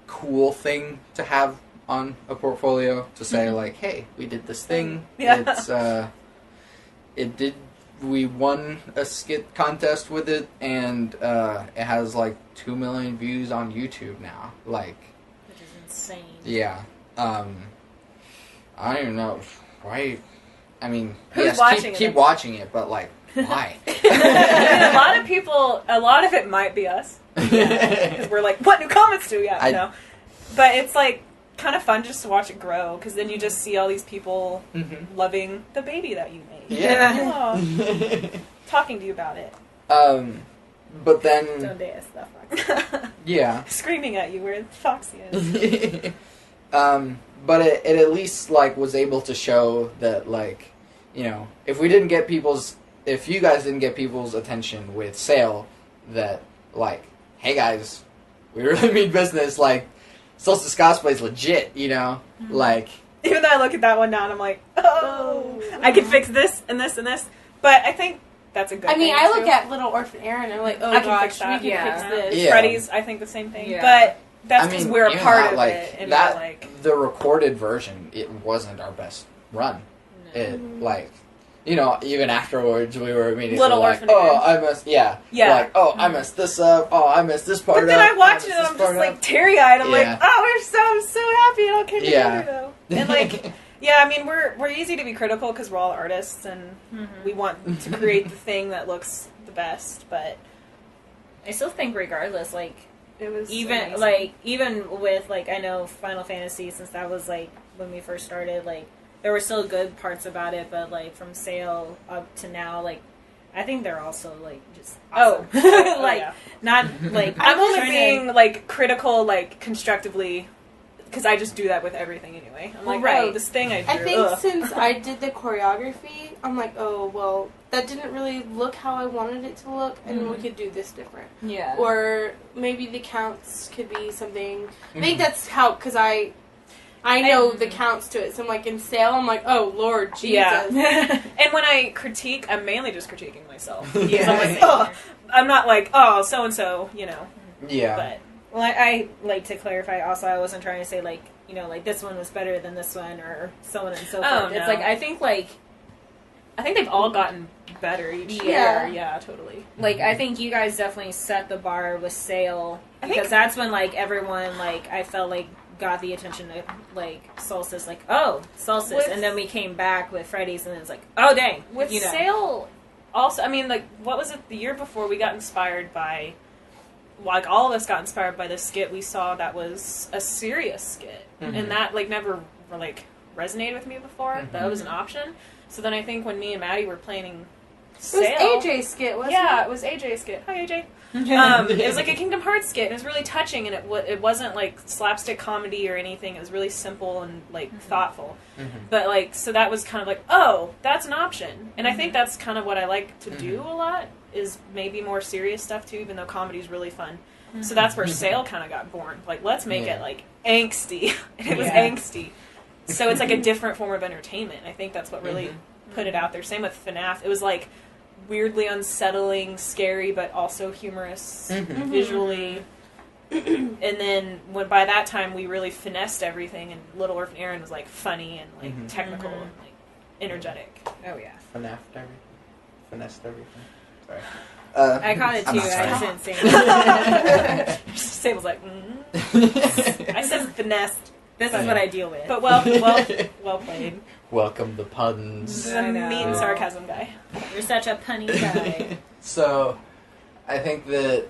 [SPEAKER 1] cool thing to have on a portfolio to say like, hey, we did this thing.
[SPEAKER 2] Yeah.
[SPEAKER 1] We won a skit contest with it, and it has like 2 million views on YouTube now. Like,
[SPEAKER 3] Which is insane.
[SPEAKER 1] yeah. I don't even know why. I mean,
[SPEAKER 2] Who's
[SPEAKER 1] yes,
[SPEAKER 2] watching
[SPEAKER 1] keep
[SPEAKER 2] it?
[SPEAKER 1] watching it, but like, why?
[SPEAKER 2] A lot of people, a lot of it might be us. Because we're like, what new comments do we have? No. But it's like kind of fun just to watch it grow, because then you just see all these people loving the baby that you made.
[SPEAKER 1] Yeah.
[SPEAKER 2] Aw. Talking to you about it.
[SPEAKER 1] But then,
[SPEAKER 2] Don't day stuff.
[SPEAKER 1] yeah.
[SPEAKER 2] Screaming at you where Foxy is.
[SPEAKER 1] But it at least like was able to show that, like, you know, if you guys didn't get people's attention with Sale, that like, hey guys, we really mean business. Like, Solstice Cosplay's legit, you know?
[SPEAKER 2] Mm-hmm.
[SPEAKER 1] Like...
[SPEAKER 2] Even though I look at that one now and I'm like, oh, I can fix this and this and this. But I think that's a good
[SPEAKER 4] I mean,
[SPEAKER 2] thing,
[SPEAKER 4] I look
[SPEAKER 2] too.
[SPEAKER 4] at Little Orphan Eren and I'm like, oh
[SPEAKER 2] I can
[SPEAKER 4] gosh,
[SPEAKER 2] fix that.
[SPEAKER 4] we can fix this.
[SPEAKER 1] Yeah.
[SPEAKER 2] Freddy's, I think the same thing.
[SPEAKER 3] Yeah.
[SPEAKER 2] But that's
[SPEAKER 1] I
[SPEAKER 2] because
[SPEAKER 1] mean,
[SPEAKER 2] we're a
[SPEAKER 1] even
[SPEAKER 2] part
[SPEAKER 1] that,
[SPEAKER 2] of
[SPEAKER 1] like,
[SPEAKER 2] it. And
[SPEAKER 1] that,
[SPEAKER 2] we're like...
[SPEAKER 1] the recorded version, it wasn't our best run.
[SPEAKER 3] No.
[SPEAKER 1] It, like... You know, even afterwards, we were immediately
[SPEAKER 2] Little
[SPEAKER 1] like,
[SPEAKER 2] Orphan
[SPEAKER 1] oh,
[SPEAKER 2] Eren.
[SPEAKER 1] I messed, yeah.
[SPEAKER 2] Yeah.
[SPEAKER 1] Like, oh, I messed this up. Oh, I messed this part
[SPEAKER 2] But then
[SPEAKER 1] up.
[SPEAKER 2] I watch it
[SPEAKER 1] messed
[SPEAKER 2] and
[SPEAKER 1] this
[SPEAKER 2] I'm just
[SPEAKER 1] part
[SPEAKER 2] like
[SPEAKER 1] up.
[SPEAKER 2] teary-eyed. I'm
[SPEAKER 1] Yeah.
[SPEAKER 2] like, oh, I'm so happy it all came
[SPEAKER 1] Yeah.
[SPEAKER 2] together though. And like, yeah, I mean, we're easy to be critical because we're all artists and we want to create the thing that looks the best. But
[SPEAKER 3] I still think regardless, like,
[SPEAKER 2] it was
[SPEAKER 3] even
[SPEAKER 2] amazing.
[SPEAKER 3] like even with like I know Final Fantasy, since that was like when we first started, like there were still good parts about it, but like from sale up to now, like I think they're also like just awesome.
[SPEAKER 2] Oh,
[SPEAKER 3] like
[SPEAKER 2] yeah.
[SPEAKER 3] not like
[SPEAKER 2] I'm only
[SPEAKER 3] trying
[SPEAKER 2] being
[SPEAKER 3] to,
[SPEAKER 2] like critical, like constructively, because I just do that with everything anyway. I'm
[SPEAKER 3] Well,
[SPEAKER 2] like,
[SPEAKER 3] right.
[SPEAKER 2] oh, this thing I drew.
[SPEAKER 4] I think
[SPEAKER 2] ugh.
[SPEAKER 4] since I did the choreography, I'm like, oh, well, that didn't really look how I wanted it to look, and we could do this different.
[SPEAKER 3] yeah.
[SPEAKER 4] Or maybe the counts could be something. I think that's how, because I know the counts to it. So I'm like, in sale, I'm like, oh, Lord Jesus.
[SPEAKER 2] Yeah. And when I critique, I'm mainly just critiquing myself.
[SPEAKER 3] Yeah.
[SPEAKER 2] I'm like, oh, I'm not like, oh, so and so, you know.
[SPEAKER 1] Yeah.
[SPEAKER 2] But
[SPEAKER 3] Well, I like to clarify also, I wasn't trying to say like, you know, like this one was better than this one or so on and so forth.
[SPEAKER 2] Oh,
[SPEAKER 3] It's
[SPEAKER 2] no.
[SPEAKER 3] like I think
[SPEAKER 2] they've all gotten better each
[SPEAKER 4] Yeah.
[SPEAKER 2] year. Yeah, totally.
[SPEAKER 3] like I think you guys definitely set the bar with Sale
[SPEAKER 2] I
[SPEAKER 3] because
[SPEAKER 2] think-
[SPEAKER 3] that's when like everyone like I felt like got the attention of like Solstice, like oh Solstice,
[SPEAKER 2] With-
[SPEAKER 3] and then we came back with Freddy's and it's like oh dang
[SPEAKER 2] With
[SPEAKER 3] you know.
[SPEAKER 2] Sale, also, I mean, like, what was it the year before we got inspired by? Like, all of us got inspired by this skit we saw that was a serious skit, and that like never like resonated with me before. That was an option. So then I think when me and Mattie were planning Sale,
[SPEAKER 4] It was AJ's skit, wasn't
[SPEAKER 2] yeah,
[SPEAKER 4] it?
[SPEAKER 2] it was AJ's skit. Hi, AJ. It was like a Kingdom Hearts skit. It was really touching, and it wasn't like slapstick comedy or anything. It was really simple and like thoughtful. But like, so that was kind of like, oh, that's an option. And I think that's kind of what I like to do a lot, is maybe more serious stuff too, even though comedy's really fun. So that's where Sale kind of got born. Like, let's make it like angsty. And it was
[SPEAKER 3] Yeah.
[SPEAKER 2] angsty. So it's like a different form of entertainment. I think that's what really put it out there. Same with FNAF. It was like weirdly unsettling, scary, but also humorous visually. And then when by that time we really finessed everything, and Little Orphan Eren was like funny and like technical and like energetic.
[SPEAKER 3] Oh yeah,
[SPEAKER 1] Finessed everything. Finessed everything. Sorry.
[SPEAKER 3] I caught it
[SPEAKER 1] I'm
[SPEAKER 3] too.
[SPEAKER 1] not
[SPEAKER 3] I
[SPEAKER 1] sorry.
[SPEAKER 3] didn't say it.
[SPEAKER 2] Sable's like, I said finessed,
[SPEAKER 3] This is what I deal with.
[SPEAKER 2] but well played.
[SPEAKER 1] Welcome the puns.
[SPEAKER 2] The
[SPEAKER 3] I know.
[SPEAKER 2] meat and sarcasm guy.
[SPEAKER 3] You're such a punny guy.
[SPEAKER 1] So, I think that.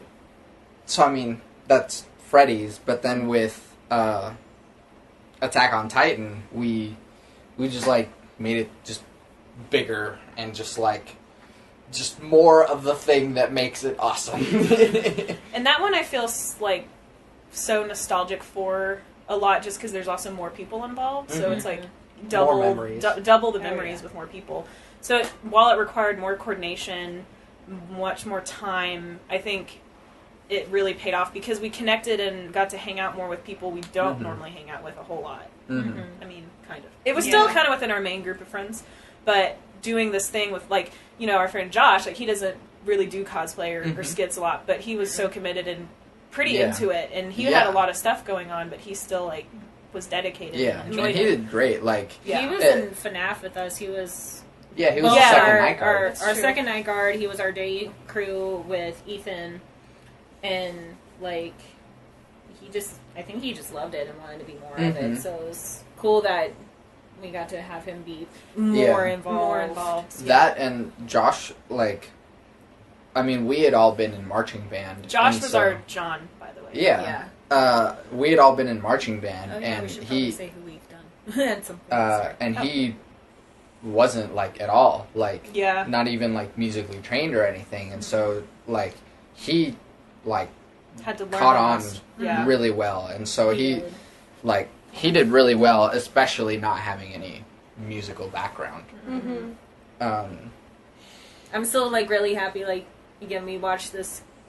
[SPEAKER 1] So, I mean, that's Freddy's, but then with Attack on Titan, we just, like, made it just bigger and just, like, just more of the thing that makes it awesome.
[SPEAKER 2] And that one I feel like so nostalgic for a lot, just because there's also more people involved. So it's like double
[SPEAKER 1] memories.
[SPEAKER 2] double the memories with more people. So while it required more coordination, much more time, I think it really paid off because we connected and got to hang out more with people we don't normally hang out with a whole lot. I mean, kind of. It was still kind of within our main group of friends, but doing this thing with, like, you know, our friend Josh, like, he doesn't really do cosplay or skits a lot, but he was so committed and pretty into it, and he had a lot of stuff going on, but he still, like, was dedicated and
[SPEAKER 1] and
[SPEAKER 2] enjoyed
[SPEAKER 1] he
[SPEAKER 2] it.
[SPEAKER 1] did great. Like,
[SPEAKER 3] He was in FNAF with us. He was
[SPEAKER 1] he was
[SPEAKER 3] well,
[SPEAKER 1] the second
[SPEAKER 3] our,
[SPEAKER 1] night guard.
[SPEAKER 3] Our
[SPEAKER 2] That's true.
[SPEAKER 3] second night guard. He was our day crew with Ethan, and like I think he just loved it and wanted to be more of it. So it was cool that we got to have him be more involved.
[SPEAKER 2] More involved.
[SPEAKER 1] That and Josh, like, I mean, we had all been in marching band.
[SPEAKER 2] Josh
[SPEAKER 1] and
[SPEAKER 2] was
[SPEAKER 1] so-
[SPEAKER 2] our John, by the way.
[SPEAKER 1] Yeah. We had all been in marching band,
[SPEAKER 3] Oh, yeah,
[SPEAKER 1] and
[SPEAKER 3] we should probably
[SPEAKER 1] he
[SPEAKER 3] say who we've done at some point.
[SPEAKER 1] and he wasn't like at all like
[SPEAKER 2] Yeah.
[SPEAKER 1] not even like musically trained or anything, and so like he like
[SPEAKER 2] Had to learn
[SPEAKER 1] caught
[SPEAKER 2] the
[SPEAKER 1] on
[SPEAKER 2] rest. Yeah.
[SPEAKER 1] really well, and so he
[SPEAKER 3] did.
[SPEAKER 1] like he did really well, especially not having any musical background.
[SPEAKER 3] I'm still like really happy. Like again, we watched the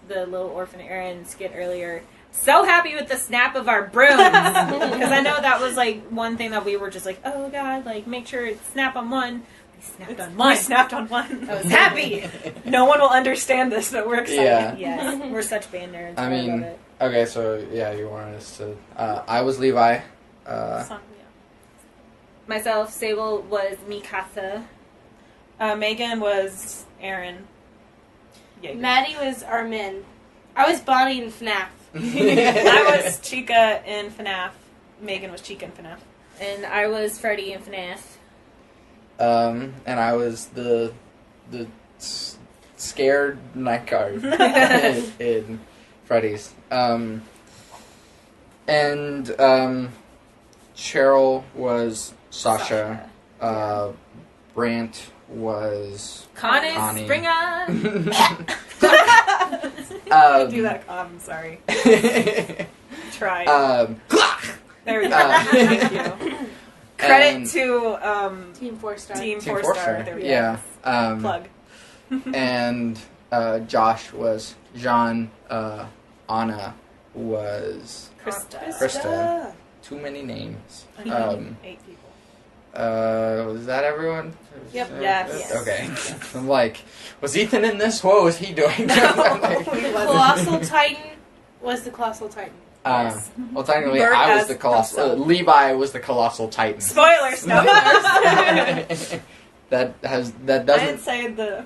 [SPEAKER 3] Little Orphan Eren skit earlier. so happy with the snap of our brooms. Because I know that was, like, one thing that we were just like, oh, God, like, make sure it's snap on one. We snapped on one.
[SPEAKER 2] We snapped on one.
[SPEAKER 3] I was happy.
[SPEAKER 2] No one will understand this, but we're excited.
[SPEAKER 1] Yeah.
[SPEAKER 3] Yes, we're such band nerds.
[SPEAKER 1] I
[SPEAKER 3] I
[SPEAKER 1] mean,
[SPEAKER 3] love it.
[SPEAKER 1] okay, so yeah, you wanted us to. I was Levi.
[SPEAKER 3] Myself, Sable was Mikasa.
[SPEAKER 2] Megan was Eren. Yeah,
[SPEAKER 4] Mattie was Armin. I was Bonnie in FNAF.
[SPEAKER 2] I was Chica in FNAF. Megan was Chica in FNAF.
[SPEAKER 3] And I was Freddy in FNAF.
[SPEAKER 1] And I was the scared night guard in Freddy's. And Cheryl was Sasha. Brant was
[SPEAKER 3] Connie Springer.
[SPEAKER 2] I do that. I'm sorry. Try. There we go. Thank you. Credit to
[SPEAKER 4] Team 4-star.
[SPEAKER 2] Team
[SPEAKER 1] Team
[SPEAKER 2] 4-star. There we go.
[SPEAKER 1] Yeah.
[SPEAKER 2] Plug.
[SPEAKER 1] And Josh was Jean. Anna was Krista. Too many names.
[SPEAKER 2] 8 people.
[SPEAKER 1] Was that everyone?
[SPEAKER 4] Yep.
[SPEAKER 2] Yes.
[SPEAKER 1] Okay. I'm like, was Ethan in this? What was he doing?
[SPEAKER 4] Colossal Titan was the Colossal Titan.
[SPEAKER 1] Well, technically,
[SPEAKER 2] Bert
[SPEAKER 1] I was
[SPEAKER 2] as
[SPEAKER 1] the colossal.
[SPEAKER 2] himself.
[SPEAKER 1] Levi was the colossal titan.
[SPEAKER 2] Spoilers. No.
[SPEAKER 1] that
[SPEAKER 2] I didn't
[SPEAKER 1] doesn't.
[SPEAKER 2] say the.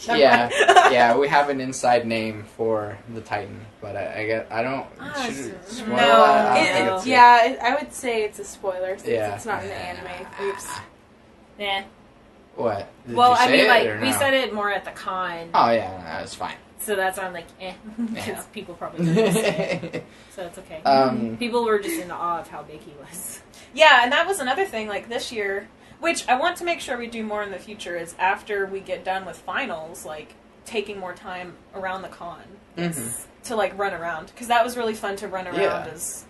[SPEAKER 1] Yeah. We have an inside name for the titan, but I don't. Should spoil
[SPEAKER 2] No.
[SPEAKER 1] that? I don't think it's-
[SPEAKER 4] Yeah, I would say it's a spoiler since
[SPEAKER 1] Yeah.
[SPEAKER 4] it's not in the anime. Oops.
[SPEAKER 3] Yeah.
[SPEAKER 1] What? Did
[SPEAKER 3] Well,
[SPEAKER 1] you
[SPEAKER 3] I
[SPEAKER 1] say
[SPEAKER 3] mean,
[SPEAKER 1] it,
[SPEAKER 3] like,
[SPEAKER 1] or
[SPEAKER 3] we
[SPEAKER 1] no?
[SPEAKER 3] said it more at the con.
[SPEAKER 1] Oh yeah, that's fine.
[SPEAKER 3] So that's why I'm like, because
[SPEAKER 1] Yeah.
[SPEAKER 3] people probably didn't say it. So it's okay. People were just in awe of how big he was.
[SPEAKER 2] Yeah, and that was another thing. Like this year, which I want to make sure we do more in the future, is after we get done with finals, like taking more time around the con to like run around, because that was really fun to run around
[SPEAKER 1] Yeah.
[SPEAKER 2] as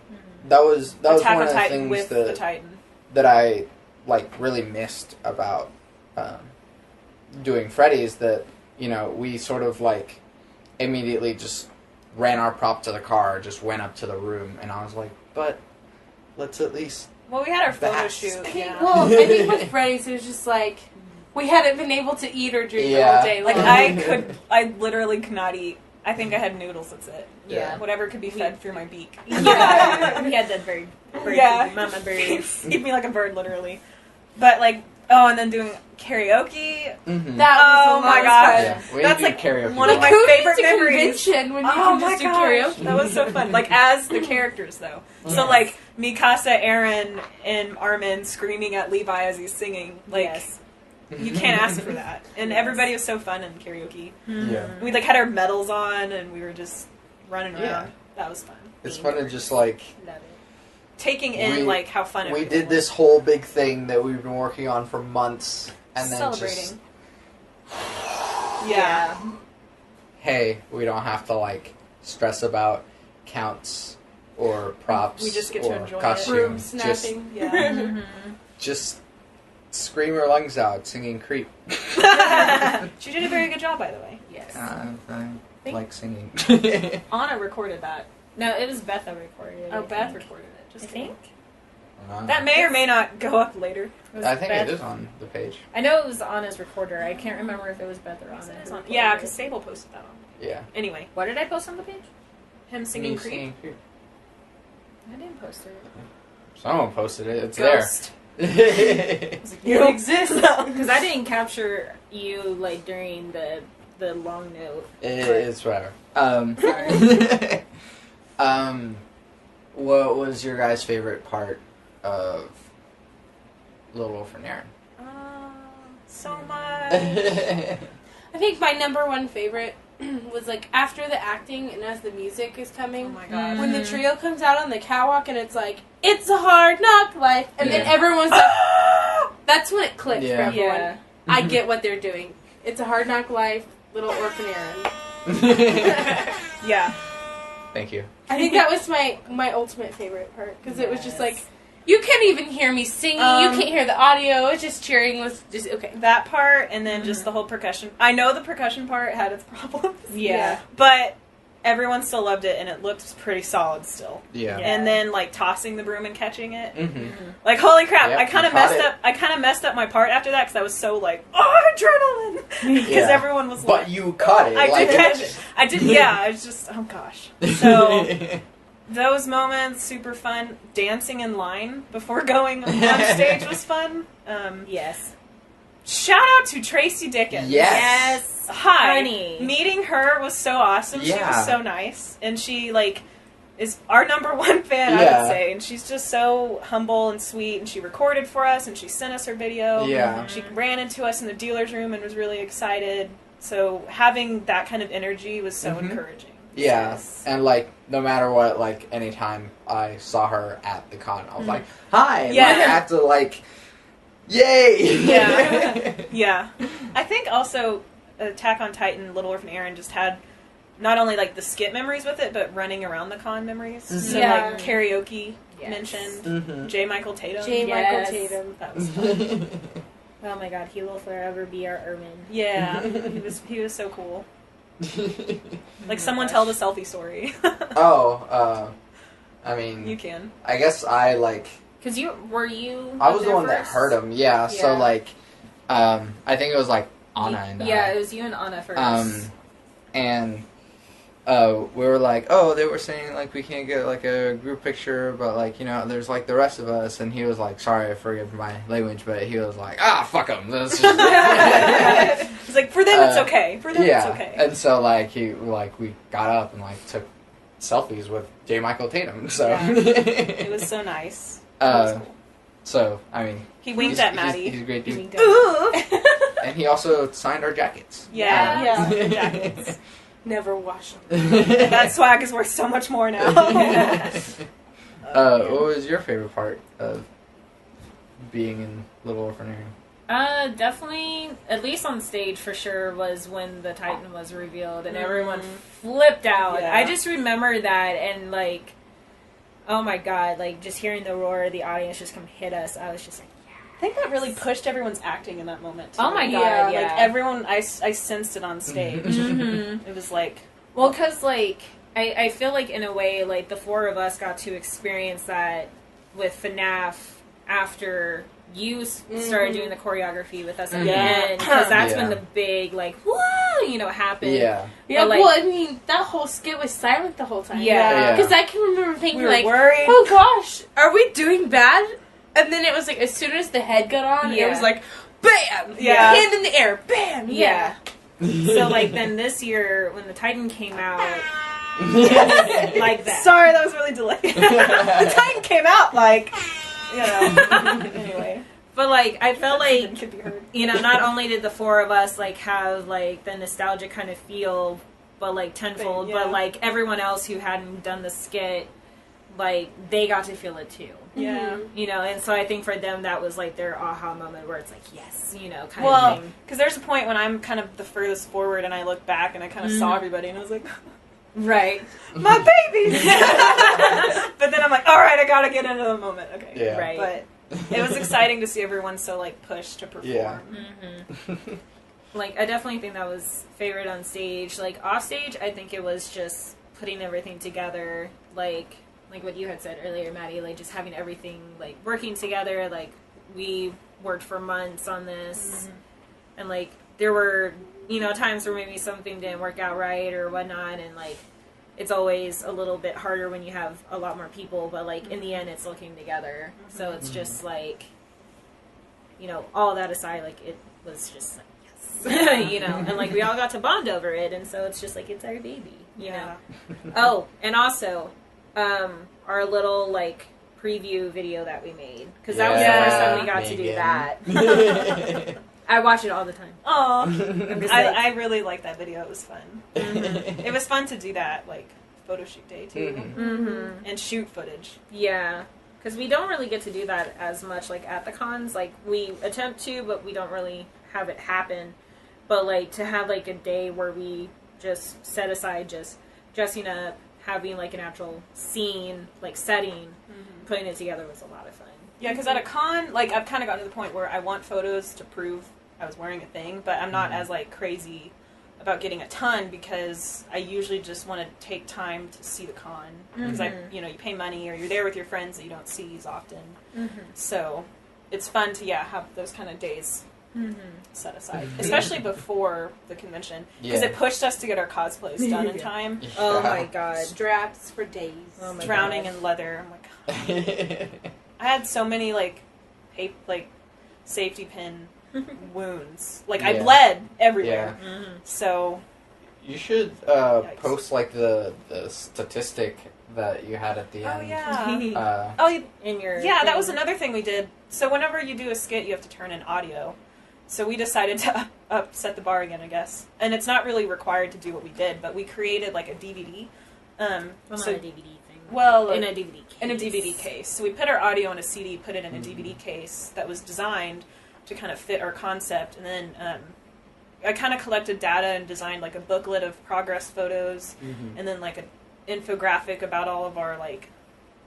[SPEAKER 1] That was
[SPEAKER 2] Attack
[SPEAKER 1] one
[SPEAKER 2] on
[SPEAKER 1] of the
[SPEAKER 2] Titan
[SPEAKER 1] things
[SPEAKER 2] with the Titan.
[SPEAKER 1] that I like really missed about doing Freddy's, that we sort of like immediately just ran our prop to the car, just went up to the room, and I was like, but let's at least.
[SPEAKER 2] Well, we had our photo
[SPEAKER 1] That's-
[SPEAKER 2] shoot. Yeah.
[SPEAKER 4] Well, I think with Freddy's, it was just like we hadn't been able to eat or drink
[SPEAKER 1] Yeah.
[SPEAKER 4] all day.
[SPEAKER 2] Like
[SPEAKER 4] long.
[SPEAKER 2] I literally could not eat. I think I had noodles. That's it.
[SPEAKER 1] Yeah.
[SPEAKER 2] Whatever could be fed through my beak.
[SPEAKER 3] Yeah. He had that very
[SPEAKER 2] Yeah.
[SPEAKER 3] mama bird.
[SPEAKER 2] Eat me like a bird, literally. But like, and then doing karaoke.
[SPEAKER 1] Mm-hmm.
[SPEAKER 4] That was
[SPEAKER 2] Oh
[SPEAKER 4] the
[SPEAKER 2] my
[SPEAKER 4] most
[SPEAKER 2] gosh.
[SPEAKER 4] fun.
[SPEAKER 1] Yeah, we
[SPEAKER 2] That's
[SPEAKER 1] do
[SPEAKER 2] like
[SPEAKER 1] karaoke.
[SPEAKER 2] one of
[SPEAKER 1] a
[SPEAKER 2] my
[SPEAKER 1] lot.
[SPEAKER 4] Who
[SPEAKER 2] favorite
[SPEAKER 4] needs a
[SPEAKER 2] memories.
[SPEAKER 4] convention when you
[SPEAKER 2] Oh
[SPEAKER 4] can
[SPEAKER 2] my
[SPEAKER 4] just do
[SPEAKER 2] gosh,
[SPEAKER 4] karaoke?
[SPEAKER 2] that was so fun. Like as the characters though. So like Mikasa, Eren, and Armin screaming at Levi as he's singing. Like
[SPEAKER 3] Yes.
[SPEAKER 2] you can't ask for that. And everybody was so fun in karaoke.
[SPEAKER 1] Yeah.
[SPEAKER 2] We like had our medals on and we were just running around.
[SPEAKER 1] Yeah.
[SPEAKER 2] That was fun.
[SPEAKER 1] It's fun to just like.
[SPEAKER 3] Love it.
[SPEAKER 2] Taking in
[SPEAKER 1] We-
[SPEAKER 2] like how fun
[SPEAKER 1] We
[SPEAKER 2] everything
[SPEAKER 1] did this
[SPEAKER 2] was.
[SPEAKER 1] whole big thing that we've been working on for months, and then
[SPEAKER 2] Celebrating.
[SPEAKER 1] just
[SPEAKER 2] Yeah.
[SPEAKER 1] hey, we don't have to like stress about counts or props.
[SPEAKER 2] We just get to
[SPEAKER 1] or
[SPEAKER 2] enjoy it.
[SPEAKER 4] Room
[SPEAKER 1] costumes. Just,
[SPEAKER 4] snapping.
[SPEAKER 2] Yeah.
[SPEAKER 1] just scream your lungs out singing "Creep."
[SPEAKER 2] She did a very good job, by the way.
[SPEAKER 3] Yes.
[SPEAKER 1] I like singing.
[SPEAKER 2] Anna recorded that.
[SPEAKER 3] No, it was Beth that recorded it.
[SPEAKER 2] Oh,
[SPEAKER 3] I
[SPEAKER 2] Beth
[SPEAKER 3] think.
[SPEAKER 2] recorded it.
[SPEAKER 3] I
[SPEAKER 2] Just
[SPEAKER 3] think.
[SPEAKER 2] that may or may not go up later.
[SPEAKER 3] It was
[SPEAKER 1] I think
[SPEAKER 3] Beth.
[SPEAKER 1] it is on the page.
[SPEAKER 3] I know it was Anna's recorder. I can't remember if it was Beth or Anna. who recorded
[SPEAKER 2] Yeah,
[SPEAKER 3] it.
[SPEAKER 2] because Sable posted that on.
[SPEAKER 1] Yeah.
[SPEAKER 2] Anyway,
[SPEAKER 3] What did I post on the page?
[SPEAKER 2] him singing
[SPEAKER 1] Me
[SPEAKER 2] Creep.
[SPEAKER 1] singing Creep.
[SPEAKER 3] I didn't post it.
[SPEAKER 1] Someone posted it. It's
[SPEAKER 2] Ghost.
[SPEAKER 1] there.
[SPEAKER 2] You don't exist.
[SPEAKER 3] Because I didn't capture you like during the long note.
[SPEAKER 1] It's whatever.
[SPEAKER 3] Sorry.
[SPEAKER 1] What was your guys' favorite part of Little Orphan
[SPEAKER 2] So much.
[SPEAKER 1] Eren?
[SPEAKER 4] I think my number one favorite was like after the acting and as the music is coming.
[SPEAKER 2] Oh my gosh.
[SPEAKER 4] When the trio comes out on the catwalk and it's like, it's a hard knock life. And then
[SPEAKER 1] Yeah.
[SPEAKER 4] everyone's like, that's when it clicked for
[SPEAKER 1] Yeah.
[SPEAKER 4] everyone.
[SPEAKER 3] Yeah.
[SPEAKER 4] I get what they're doing. It's a hard knock life, Little Orphan Eren.
[SPEAKER 2] Yeah.
[SPEAKER 1] Thank you.
[SPEAKER 4] I think that was my ultimate favorite part because it was just
[SPEAKER 3] Yes.
[SPEAKER 4] like, you can't even hear me singing. You can't hear the audio. It's just cheering. Was just okay.
[SPEAKER 2] That part, and then just the whole percussion. I know the percussion part had its problems.
[SPEAKER 3] Yeah.
[SPEAKER 2] But everyone still loved it, and it looked pretty solid still.
[SPEAKER 1] Yeah.
[SPEAKER 2] And then like tossing the broom and catching it,
[SPEAKER 1] Mm-hmm.
[SPEAKER 2] like holy crap!
[SPEAKER 1] Yep,
[SPEAKER 2] I kind of
[SPEAKER 1] you caught
[SPEAKER 2] messed
[SPEAKER 1] it.
[SPEAKER 2] up. I kind of messed up my part after that because I was so like, oh, adrenaline, because
[SPEAKER 1] Yeah.
[SPEAKER 2] everyone was
[SPEAKER 1] But
[SPEAKER 2] like,
[SPEAKER 1] you caught it.
[SPEAKER 2] I
[SPEAKER 1] like,
[SPEAKER 2] did catch it. I did. Yeah, I was just oh gosh. So those moments super fun. Dancing in line before going on stage was fun.
[SPEAKER 3] Yes.
[SPEAKER 2] Shout out to Tracy Dickens.
[SPEAKER 1] Yes.
[SPEAKER 2] Hi.
[SPEAKER 3] Honey.
[SPEAKER 2] Meeting her was so awesome. She
[SPEAKER 1] Yeah.
[SPEAKER 2] was so nice. And she, like, is our #1 fan, I
[SPEAKER 1] Yeah.
[SPEAKER 2] would say. And she's just so humble and sweet. And she recorded for us, and she sent us her video.
[SPEAKER 1] Yeah.
[SPEAKER 2] She ran into us in the dealer's room and was really excited. So having that kind of energy was so
[SPEAKER 1] Mhm.
[SPEAKER 2] encouraging.
[SPEAKER 1] Yeah,
[SPEAKER 2] Yes.
[SPEAKER 1] and like no matter what, like anytime I saw her at the con, I was like, "Hi!" And,
[SPEAKER 2] Yeah.
[SPEAKER 1] like, I had to like, "Yay!"
[SPEAKER 2] Yeah. Yeah. I think also Attack on Titan, Little Orphan Eren just had not only like the skit memories with it, but running around the con memories.
[SPEAKER 1] Mhm.
[SPEAKER 2] So
[SPEAKER 4] Yeah.
[SPEAKER 2] like karaoke
[SPEAKER 3] Yes.
[SPEAKER 2] mentioned.
[SPEAKER 1] Mhm.
[SPEAKER 2] J. Michael Tatum.
[SPEAKER 4] J.
[SPEAKER 3] Yes.
[SPEAKER 4] Michael Tatum.
[SPEAKER 2] That was fun.
[SPEAKER 3] Oh my god, he will forever be our Ermin.
[SPEAKER 2] Yeah. he was so cool. Like someone tell the selfie story.
[SPEAKER 1] Oh, I mean,
[SPEAKER 2] You can.
[SPEAKER 1] I guess I like.
[SPEAKER 3] Because you
[SPEAKER 1] I was the
[SPEAKER 3] there
[SPEAKER 1] one that
[SPEAKER 3] first?
[SPEAKER 1] heard him. Yeah, so
[SPEAKER 3] Yeah.
[SPEAKER 1] like, I think it was like Anna and I.
[SPEAKER 3] Yeah, it was you and Anna first.
[SPEAKER 1] And we were like, oh, they were saying like we can't get like a group picture, but like there's like the rest of us, and he was like, sorry, I forgive my language, but he was like, fuck them.
[SPEAKER 2] It's like for them it's okay. For them
[SPEAKER 1] Yeah,
[SPEAKER 2] it's okay.
[SPEAKER 1] and so like we got up and like took selfies with J. Michael Tatum. So
[SPEAKER 2] Yeah. It was so nice. It was cool.
[SPEAKER 1] So I mean,
[SPEAKER 2] He winked at Mattie.
[SPEAKER 1] He's a great
[SPEAKER 3] He
[SPEAKER 1] dude,
[SPEAKER 3] winked at-
[SPEAKER 2] Ooh.
[SPEAKER 1] and he also signed our jackets.
[SPEAKER 2] Yeah.
[SPEAKER 4] Yeah.
[SPEAKER 2] The jackets.
[SPEAKER 4] Never wash them.
[SPEAKER 2] That swag is worth so much more now.
[SPEAKER 1] What was your favorite part of being in Little Orphan Eren?
[SPEAKER 3] Definitely, at least on stage for sure, was when the Titan was revealed and everyone flipped out.
[SPEAKER 2] Yeah.
[SPEAKER 3] I just remember that and like, oh my god, like just hearing the roar of the audience just come hit us. I was just like,
[SPEAKER 2] I think that really pushed everyone's acting in that moment. Too.
[SPEAKER 3] oh my god,
[SPEAKER 4] Yeah,
[SPEAKER 3] yeah.
[SPEAKER 2] Like everyone, I sensed it on stage.
[SPEAKER 3] Mhm.
[SPEAKER 2] It was like,
[SPEAKER 3] Well, because, like, I feel like, in a way, like, the four of us got to experience that with FNAF after you started doing the choreography with us at the
[SPEAKER 2] Yeah.
[SPEAKER 3] end. Because that's
[SPEAKER 1] Yeah.
[SPEAKER 3] when the big, like, whoa, happened.
[SPEAKER 1] Yeah.
[SPEAKER 4] Yeah,
[SPEAKER 3] But, like-
[SPEAKER 4] well, I mean, that whole skit was silent the whole time.
[SPEAKER 3] Yeah.
[SPEAKER 4] Because I can remember thinking,
[SPEAKER 2] we were
[SPEAKER 4] like,
[SPEAKER 2] worried.
[SPEAKER 4] oh gosh, are we doing bad? And then it was like, as soon as the head got on,
[SPEAKER 3] Yeah.
[SPEAKER 4] it was like, bam!
[SPEAKER 2] Yeah.
[SPEAKER 4] Hand in the air, bam!
[SPEAKER 3] Yeah. So, like, then this year, when the Titan came out, like that.
[SPEAKER 2] Sorry, that was really delayed. The Titan came out like, anyway.
[SPEAKER 3] But, like, I felt like,
[SPEAKER 2] Could be heard.
[SPEAKER 3] not only did the four of us, like, have, like, the nostalgic kind of feel, but, like, tenfold,
[SPEAKER 2] Yeah.
[SPEAKER 3] but, like, everyone else who hadn't done the skit, like, they got to feel it, too.
[SPEAKER 2] Yeah.
[SPEAKER 3] And so I think for them, that was, like, their aha moment where it's like, yes, kind
[SPEAKER 2] Well,
[SPEAKER 3] of thing.
[SPEAKER 2] because there's a point when I'm kind of the furthest forward and I look back and I kind of saw everybody and I was like,
[SPEAKER 3] Right.
[SPEAKER 2] my babies! But then I'm like, alright, I gotta get into the moment. Okay.
[SPEAKER 1] Yeah.
[SPEAKER 3] Right.
[SPEAKER 2] But it was exciting to see everyone so, like, pushed to perform.
[SPEAKER 1] Yeah.
[SPEAKER 3] Mm-hmm. Like, I definitely think that was favorite on stage. Like, off stage, I think it was just putting everything together, like what you had said earlier, Mattie, like, just having everything, like, working together. Like, we worked for months on this, and, like, there were, times where maybe something didn't work out right or whatnot, and, like, it's always a little bit harder when you have a lot more people, but, like, in the end, it's looking together. So it's just, like, all that aside, like, it was just, like, yes. And, like, we all got to bond over it, and so it's just, like, it's our baby, you know? Oh, and also, our little, like, preview video that we made, because that was the first time we got to do that. I watch it all the time.
[SPEAKER 2] Aw.
[SPEAKER 3] I'm just like,
[SPEAKER 2] I really liked that video. It was fun. It was fun to do that, like, photo shoot day, too.
[SPEAKER 3] mm-hmm.
[SPEAKER 2] And shoot footage.
[SPEAKER 3] Yeah, because we don't really get to do that as much, like, at the cons. Like, we attempt to, but we don't really have it happen. But, like, to have, like, a day where we just set aside just dressing up, having, like, an actual scene, like, setting, putting it together was a lot of fun.
[SPEAKER 2] Yeah, because at a con, like, I've kind of gotten to the point where I want photos to prove I was wearing a thing, but I'm not as, like, crazy about getting a ton because I usually just want to take time to see the con because you pay money or you're there with your friends that you don't see as often. So it's fun to have those kind of days set aside, especially before the convention because it pushed us to get our cosplays done in time.
[SPEAKER 3] Oh my god,
[SPEAKER 4] Straps for days.
[SPEAKER 3] Oh my
[SPEAKER 2] Drowning
[SPEAKER 3] God.
[SPEAKER 2] in leather. I'm like, I had so many safety pin wounds. Like I bled everywhere. So
[SPEAKER 1] you should post like the statistic that you had at the end.
[SPEAKER 2] Oh yeah.
[SPEAKER 3] In your
[SPEAKER 2] that was another thing we did. So whenever you do a skit, you have to turn in audio. So we decided to set the bar again, I guess. And it's not really required to do what we did, but we created like a DVD.
[SPEAKER 3] Not a DVD thing.
[SPEAKER 2] Well,
[SPEAKER 3] in a DVD case.
[SPEAKER 2] In a DVD case. So we put our audio in a CD, put it in a DVD case that was designed to kind of fit our concept. And then I kind of collected data and designed like a booklet of progress photos and then like an infographic about all of our like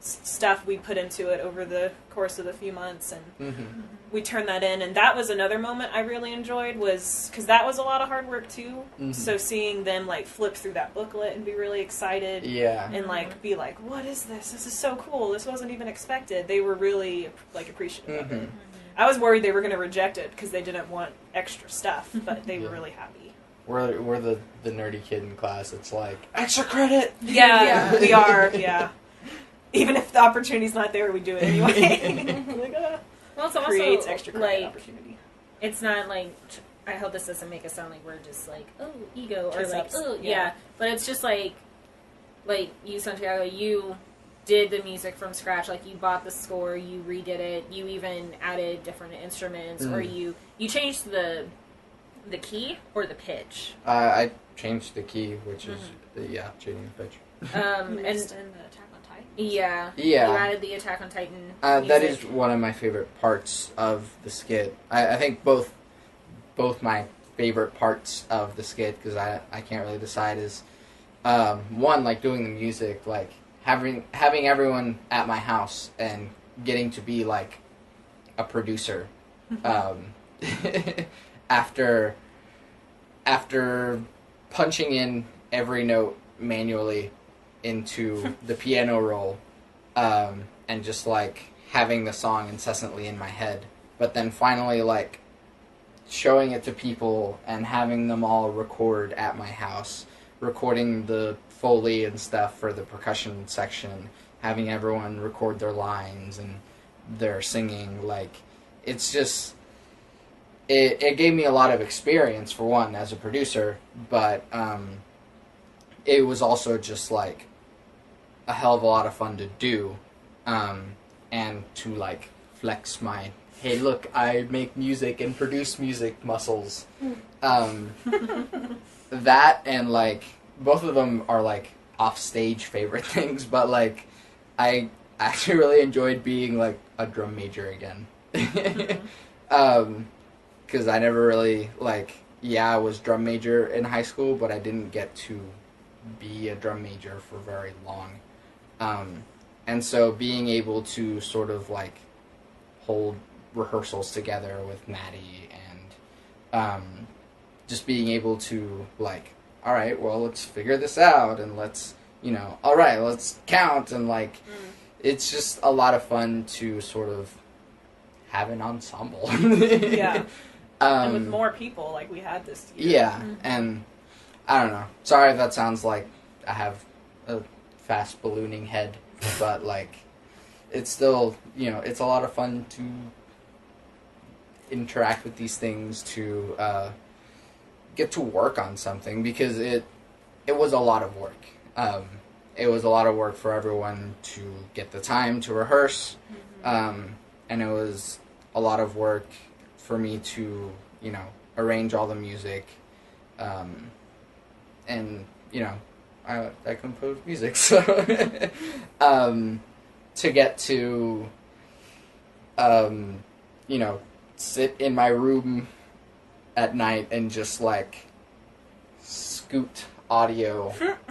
[SPEAKER 2] stuff we put into it over the course of the few months. And we turned that in. And that was another moment I really enjoyed was because that was a lot of hard work too. So seeing them like flip through that booklet and be really excited and like be like, what is this? This is so cool. This wasn't even expected. They were really like appreciative of it. I was worried they were going to reject it because they didn't want extra stuff, but they were really happy.
[SPEAKER 1] We're the nerdy kid in class. It's like extra credit.
[SPEAKER 2] Yeah, we are. Yeah, even if the opportunity's not there, we do it anyway.
[SPEAKER 3] Well, it's
[SPEAKER 2] creates
[SPEAKER 3] also
[SPEAKER 2] extra credit
[SPEAKER 3] like
[SPEAKER 2] opportunity.
[SPEAKER 3] it's not like I hope this doesn't make it sound like we're just like ego or
[SPEAKER 2] Kiss
[SPEAKER 3] like
[SPEAKER 2] ups.
[SPEAKER 3] but it's just like you, Santiago, you did the music from scratch. Like you bought the score, you redid it, you even added different instruments, or you changed the key or the pitch.
[SPEAKER 1] I changed the key, which is changing the pitch.
[SPEAKER 3] And
[SPEAKER 2] in the Attack on Titan.
[SPEAKER 3] yeah,
[SPEAKER 1] Yeah.
[SPEAKER 3] you added the Attack on Titan.
[SPEAKER 1] That
[SPEAKER 3] music.
[SPEAKER 1] is one of my favorite parts of the skit. I think both my favorite parts of the skit, because I can't really decide, is one, like doing the music, like having everyone at my house and getting to be like a producer after punching in every note manually into the piano roll and just like having the song incessantly in my head, but then finally like showing it to people and having them all record at my house, recording the Foley and stuff for the percussion section, having everyone record their lines and their singing. Like, it's just, it gave me a lot of experience, for one, as a producer, but it was also just like a hell of a lot of fun to do, and to like flex my, hey look, I make music and produce music muscles. That and like both of them are like off stage favorite things, but like I actually really enjoyed being like a drum major again. Because I never really I was drum major in high school, but I didn't get to be a drum major for very long. And so being able to sort of like hold rehearsals together with Mattie and just being able to like, all right, well, let's figure this out and let's, all right, let's count, and like it's just a lot of fun to sort of have an ensemble.
[SPEAKER 2] Yeah. And with more people like we had this year.
[SPEAKER 1] Yeah, and I don't know. Sorry if that sounds like I have a fast ballooning head, but like it's still, it's a lot of fun to interact with these things, to get to work on something, because it was a lot of work. It was a lot of work for everyone to get the time to rehearse, and it was a lot of work for me to, arrange all the music, and, I compose music, so, to get to, sit in my room at night and just, like, scoot audio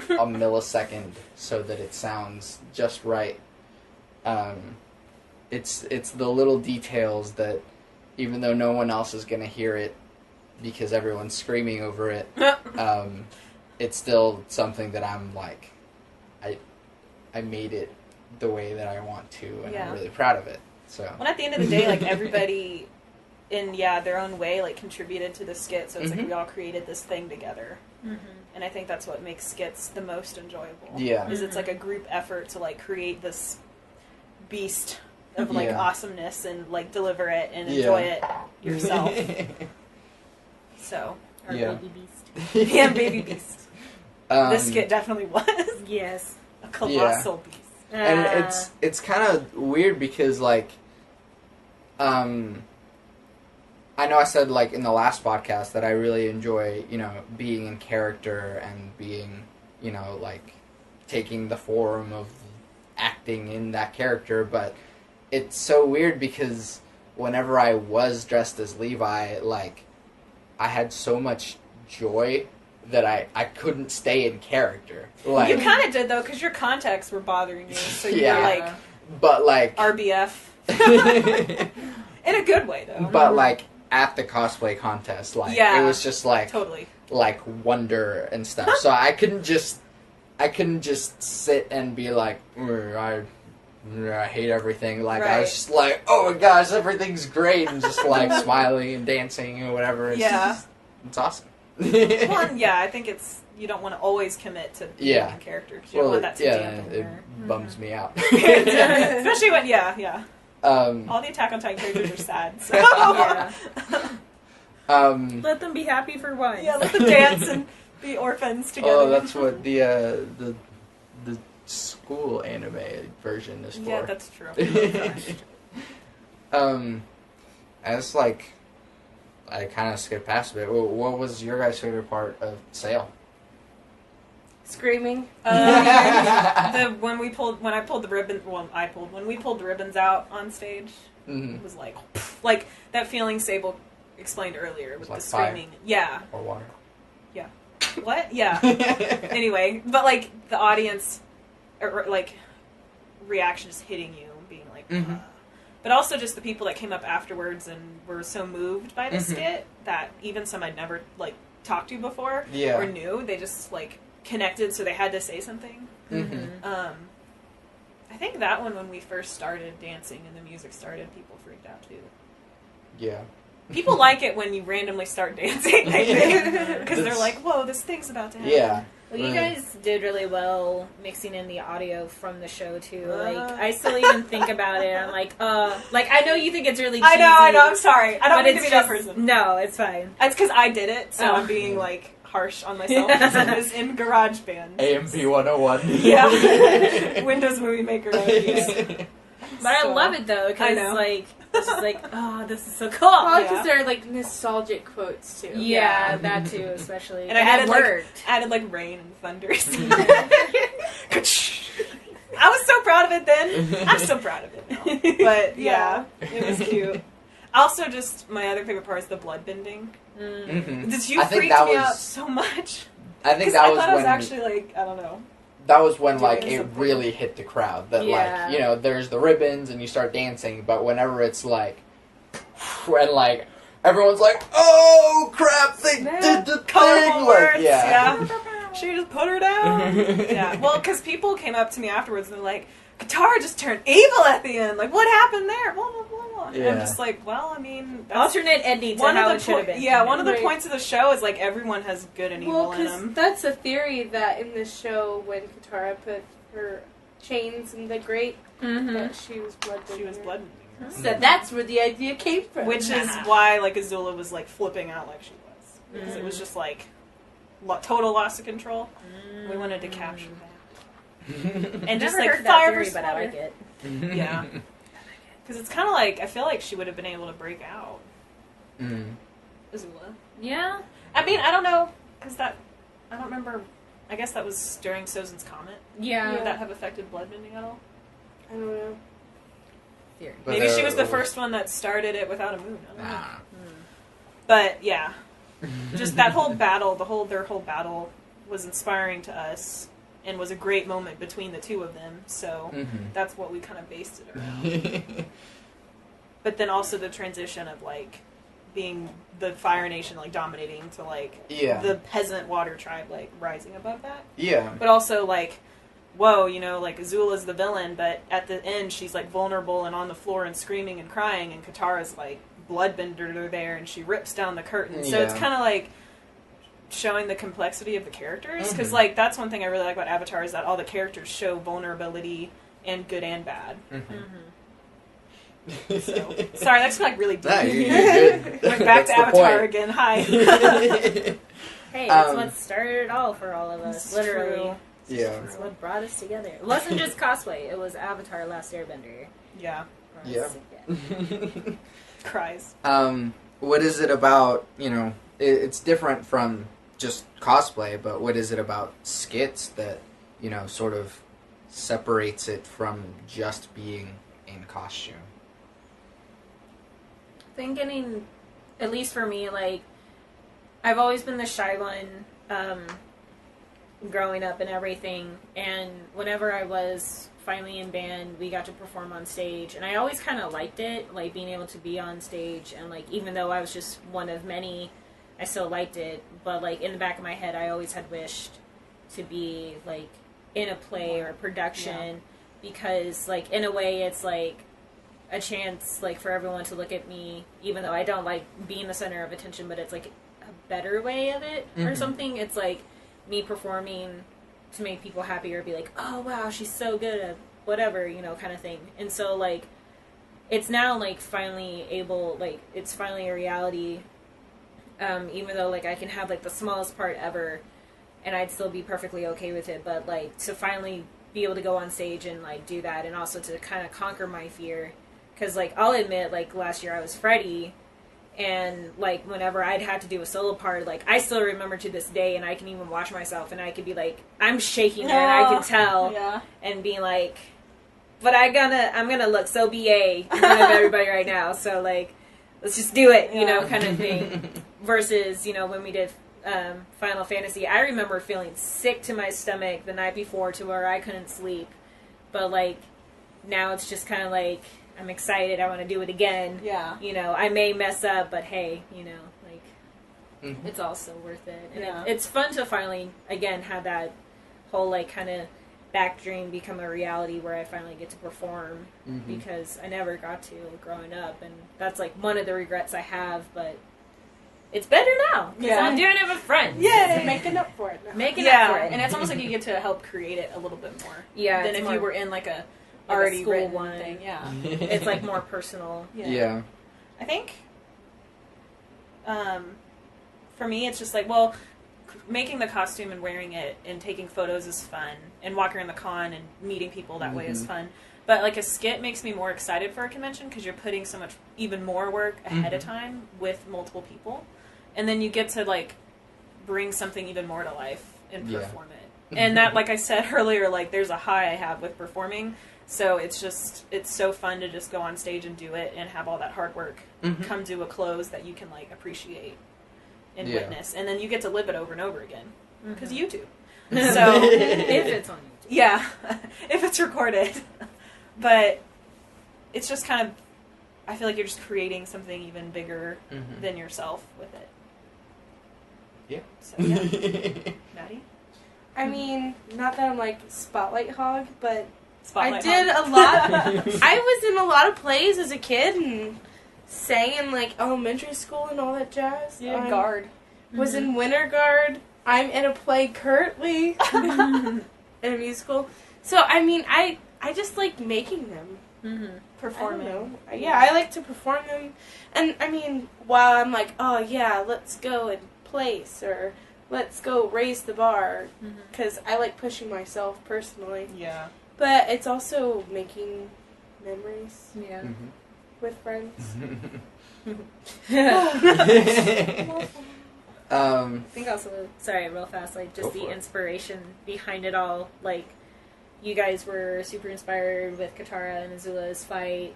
[SPEAKER 1] a millisecond so that it sounds just right. It's the little details that, even though no one else is going to hear it, because everyone's screaming over it, it's still something that I'm like, I made it the way that I want to, and I'm really proud of it. So.
[SPEAKER 2] Well, at the end of the day, like, everybody in their own way, like, contributed to the skit, so it's like we all created this thing together. And I think that's what makes skits the most enjoyable.
[SPEAKER 1] Yeah.
[SPEAKER 2] Is it's like a group effort to, like, create this beast of, like, awesomeness and, like, deliver it and enjoy it yourself. So.
[SPEAKER 3] Our baby beast.
[SPEAKER 2] Yeah, baby beast. This skit definitely was.
[SPEAKER 3] Yes.
[SPEAKER 2] A colossal beast.
[SPEAKER 1] And it's kind of weird because, like, I know I said, like, in the last podcast that I really enjoy, you know, being in character and being, you know, like, taking the form of acting in that character, but it's so weird because whenever I was dressed as Levi, like, I had so much joy that I couldn't stay in character. Like,
[SPEAKER 2] you kind of did, though, because your contacts were bothering you, so you were, like...
[SPEAKER 1] But, like...
[SPEAKER 2] RBF. In a good way, though.
[SPEAKER 1] But, like, at the cosplay contest, like, it was just, like...
[SPEAKER 2] Totally.
[SPEAKER 1] Like, wonder and stuff. So I couldn't just sit and be like, I hate everything. Like, I was just like, oh my gosh, everything's great, and just, like, smiling and dancing and whatever. It's awesome.
[SPEAKER 2] Well, yeah, I think you don't want to always commit to being in character, because you don't want that to dampen
[SPEAKER 1] it bums me out.
[SPEAKER 2] Especially when, all the Attack on Titan characters are sad, so.
[SPEAKER 3] Let them be happy for once.
[SPEAKER 2] Yeah, let them dance and be orphans together.
[SPEAKER 1] Oh, that's what the school anime version is for.
[SPEAKER 2] Yeah, that's true.
[SPEAKER 1] As, like... I kind of skipped past a bit. What was your guys' favorite part of Sale?
[SPEAKER 4] Screaming.
[SPEAKER 2] When we pulled the ribbons out on stage, it was like that feeling Sable explained earlier with
[SPEAKER 1] like
[SPEAKER 2] the screaming.
[SPEAKER 1] Fire.
[SPEAKER 2] Yeah.
[SPEAKER 1] Or water.
[SPEAKER 2] Yeah. What? Yeah. Anyway, but like the audience, like reaction just hitting you, being like. But also just the people that came up afterwards and were so moved by the skit that even some I'd never, like, talked to before or knew, they just, like, connected, so they had to say something. I think that one, when we first started dancing and the music started, people freaked out, too.
[SPEAKER 1] Yeah.
[SPEAKER 2] People like it when you randomly start dancing, I think, because they're like, whoa, this thing's about to happen.
[SPEAKER 1] Yeah.
[SPEAKER 3] Well, you guys did really well mixing in the audio from the show, too. Like, I still even think about it. I'm like, I know you think it's really cheesy.
[SPEAKER 2] I know, I'm sorry. I don't mean to be that person.
[SPEAKER 3] No, it's fine.
[SPEAKER 2] It's because I did it, so I'm being, like, harsh on myself. I was in GarageBand.
[SPEAKER 1] AMP 101.
[SPEAKER 2] Yeah. Windows Movie Maker. But
[SPEAKER 3] I love it, though, because, like, it's just like, oh, this is so cool.
[SPEAKER 4] Well, because they're, like, nostalgic quotes, too.
[SPEAKER 3] Yeah, that, too, especially.
[SPEAKER 2] And I added, like, rain and thunder. I was so proud of it then. I'm still proud of it now. But, yeah, it was cute. Also, just, my other favorite part is the blood bending. Did you freak me out so much?
[SPEAKER 1] I think that was
[SPEAKER 2] I thought it was actually, like, I don't know.
[SPEAKER 1] That was when, like, it really hit the crowd. That, like, you know, there's the ribbons and you start dancing, but whenever it's, like, and, like, everyone's like, oh, crap, they did the thing! Like,
[SPEAKER 2] She just put her down. Well, because people came up to me afterwards and they're like, Katara just turned evil at the end. Like, what happened there? Blah, blah, blah, blah. And I'm just like, well, I mean...
[SPEAKER 3] alternate ending to how it should have been.
[SPEAKER 2] Yeah, one of the points of the show is, like, everyone has good and evil in them.
[SPEAKER 4] That's a theory that in the show, when Katara put her chains in the grate, that she was bloodbending.
[SPEAKER 2] She was bloodbending.
[SPEAKER 4] So that's where the idea came from.
[SPEAKER 2] Which is why, like, Azula was, like, flipping out like she was. Because it was just, like, total loss of control. We wanted to capture that. And just like fire theory, but I like it. Yeah, because it's kind of like I feel like she would have been able to break out. Azula.
[SPEAKER 3] Yeah.
[SPEAKER 2] I mean, I don't know because I don't remember. I guess that was during Sozin's comet.
[SPEAKER 3] Yeah.
[SPEAKER 2] Would that have affected bloodbending at all?
[SPEAKER 4] I don't know.
[SPEAKER 3] Theory.
[SPEAKER 2] Maybe she was the first one that started it without a moon. I don't know. But yeah, just that whole battle, their whole battle was inspiring to us. And was a great moment between the two of them, so that's what we kind of based it around. But then also the transition of, like, being the Fire Nation, like, dominating to, like,
[SPEAKER 1] Yeah.
[SPEAKER 2] the peasant water tribe, like, rising above that.
[SPEAKER 1] Yeah.
[SPEAKER 2] But also, like, whoa, you know, like, Azula's the villain, but at the end she's, like, vulnerable and on the floor and screaming and crying, and Katara's, like, bloodbender there, and she rips down the curtain. So it's kind of, like, showing the complexity of the characters, because, like, that's one thing I really like about Avatar, is that all the characters show vulnerability and good and bad. So, sorry, that's, like, really deep.
[SPEAKER 1] Nah, you're good.
[SPEAKER 2] Went back to
[SPEAKER 1] That's the
[SPEAKER 2] Avatar
[SPEAKER 1] point.
[SPEAKER 2] again. Hi.
[SPEAKER 3] Hey, it's what started it all for all of us,
[SPEAKER 2] It's
[SPEAKER 3] literally.
[SPEAKER 2] true.
[SPEAKER 1] Yeah.
[SPEAKER 3] It's what brought us together. It wasn't just cosplay, it was Avatar Last Airbender.
[SPEAKER 2] Yeah.
[SPEAKER 1] Yeah.
[SPEAKER 2] Cries.
[SPEAKER 1] What is it about, you know, it's different from just cosplay, but what is it about skits that, you know, sort of separates it from just being in costume?
[SPEAKER 3] I think getting, at least for me, like, I've always been the shy one, growing up and everything, and whenever I was finally in band, we got to perform on stage, and I always kind of liked it, like, being able to be on stage, and, like, even though I was just one of many, I still liked it, but, like, in the back of my head, I always had wished to be, like, in a play or a production, because, like, in a way, it's, like, a chance, like, for everyone to look at me, even though I don't like being the center of attention, but it's, like, a better way of it, or something. It's, like, me performing to make people happy, or be like, oh, wow, she's so good at whatever, you know, kind of thing. And so, like, it's now, like, finally able, like, it's finally a reality, even though, like, I can have, like, the smallest part ever, and I'd still be perfectly okay with it, but, like, to finally be able to go on stage and, like, do that, and also to kind of conquer my fear, because, like, I'll admit, like, last year I was Freddy, and, like, whenever I'd have to do a solo part, like, I still remember to this day, and I can even watch myself, and I could be like, I'm shaking there, and I can tell, and being like, but I'm gonna look so BA in front of everybody right now, so, like, let's just do it, you know, kind of thing. Versus, you know, when we did Final Fantasy, I remember feeling sick to my stomach the night before to where I couldn't sleep, but, like, now it's just kind of like, I'm excited, I want to do it again.
[SPEAKER 2] Yeah.
[SPEAKER 3] You know, I may mess up, but hey, you know, like, it's all still worth it. And it's fun to finally, again, have that whole, like, kind of back dream become a reality where I finally get to perform, because I never got to growing up, and that's, like, one of the regrets I have, but it's better now, because I'm doing it with friends.
[SPEAKER 2] Yay!
[SPEAKER 4] Making up for it now.
[SPEAKER 3] Making up for it.
[SPEAKER 2] And it's almost like you get to help create it a little bit more.
[SPEAKER 3] Yeah,
[SPEAKER 2] Than
[SPEAKER 3] it's
[SPEAKER 2] if
[SPEAKER 3] more
[SPEAKER 2] you were in, like, a
[SPEAKER 3] like
[SPEAKER 2] already
[SPEAKER 3] a school
[SPEAKER 2] written
[SPEAKER 3] one
[SPEAKER 2] thing. Yeah.
[SPEAKER 3] It's, like, more personal.
[SPEAKER 1] Yeah.
[SPEAKER 2] I think, for me, it's just like, well, making the costume and wearing it and taking photos is fun, and walking around the con and meeting people that way is fun. But, like, a skit makes me more excited for a convention, because you're putting so much, even more work ahead of time with multiple people. And then you get to, like, bring something even more to life and perform it. And that, like I said earlier, like, there's a high I have with performing. So it's just, it's so fun to just go on stage and do it and have all that hard work come to a close that you can, like, appreciate and witness. And then you get to live it over and over again. Because YouTube. So,
[SPEAKER 3] If it's on YouTube.
[SPEAKER 2] Yeah. If it's recorded. But it's just kind of, I feel like you're just creating something even bigger than yourself with it.
[SPEAKER 1] Yeah.
[SPEAKER 2] So, yeah. Mattie?
[SPEAKER 4] I mean, not that I'm like spotlight hog, but
[SPEAKER 2] Spotlight
[SPEAKER 4] I did
[SPEAKER 2] hog.
[SPEAKER 4] a lot. I was in a lot of plays as a kid and sang in like elementary school and all that jazz.
[SPEAKER 2] Yeah, guard.
[SPEAKER 4] Was in Winter Guard. I'm in a play currently in a musical. So I mean, I just like making them.
[SPEAKER 2] Performing.
[SPEAKER 4] I don't know. Yeah, I like to perform them. And I mean, while I'm like, oh yeah, let's go and place, or let's go raise the bar, because I like pushing myself personally.
[SPEAKER 2] Yeah.
[SPEAKER 4] But it's also making memories
[SPEAKER 3] Yeah.
[SPEAKER 4] with friends.
[SPEAKER 3] I think also, sorry, real fast, like, just
[SPEAKER 1] Go
[SPEAKER 3] the
[SPEAKER 1] for it.
[SPEAKER 3] inspiration behind it all. Like, you guys were super inspired with Katara and Azula's fight.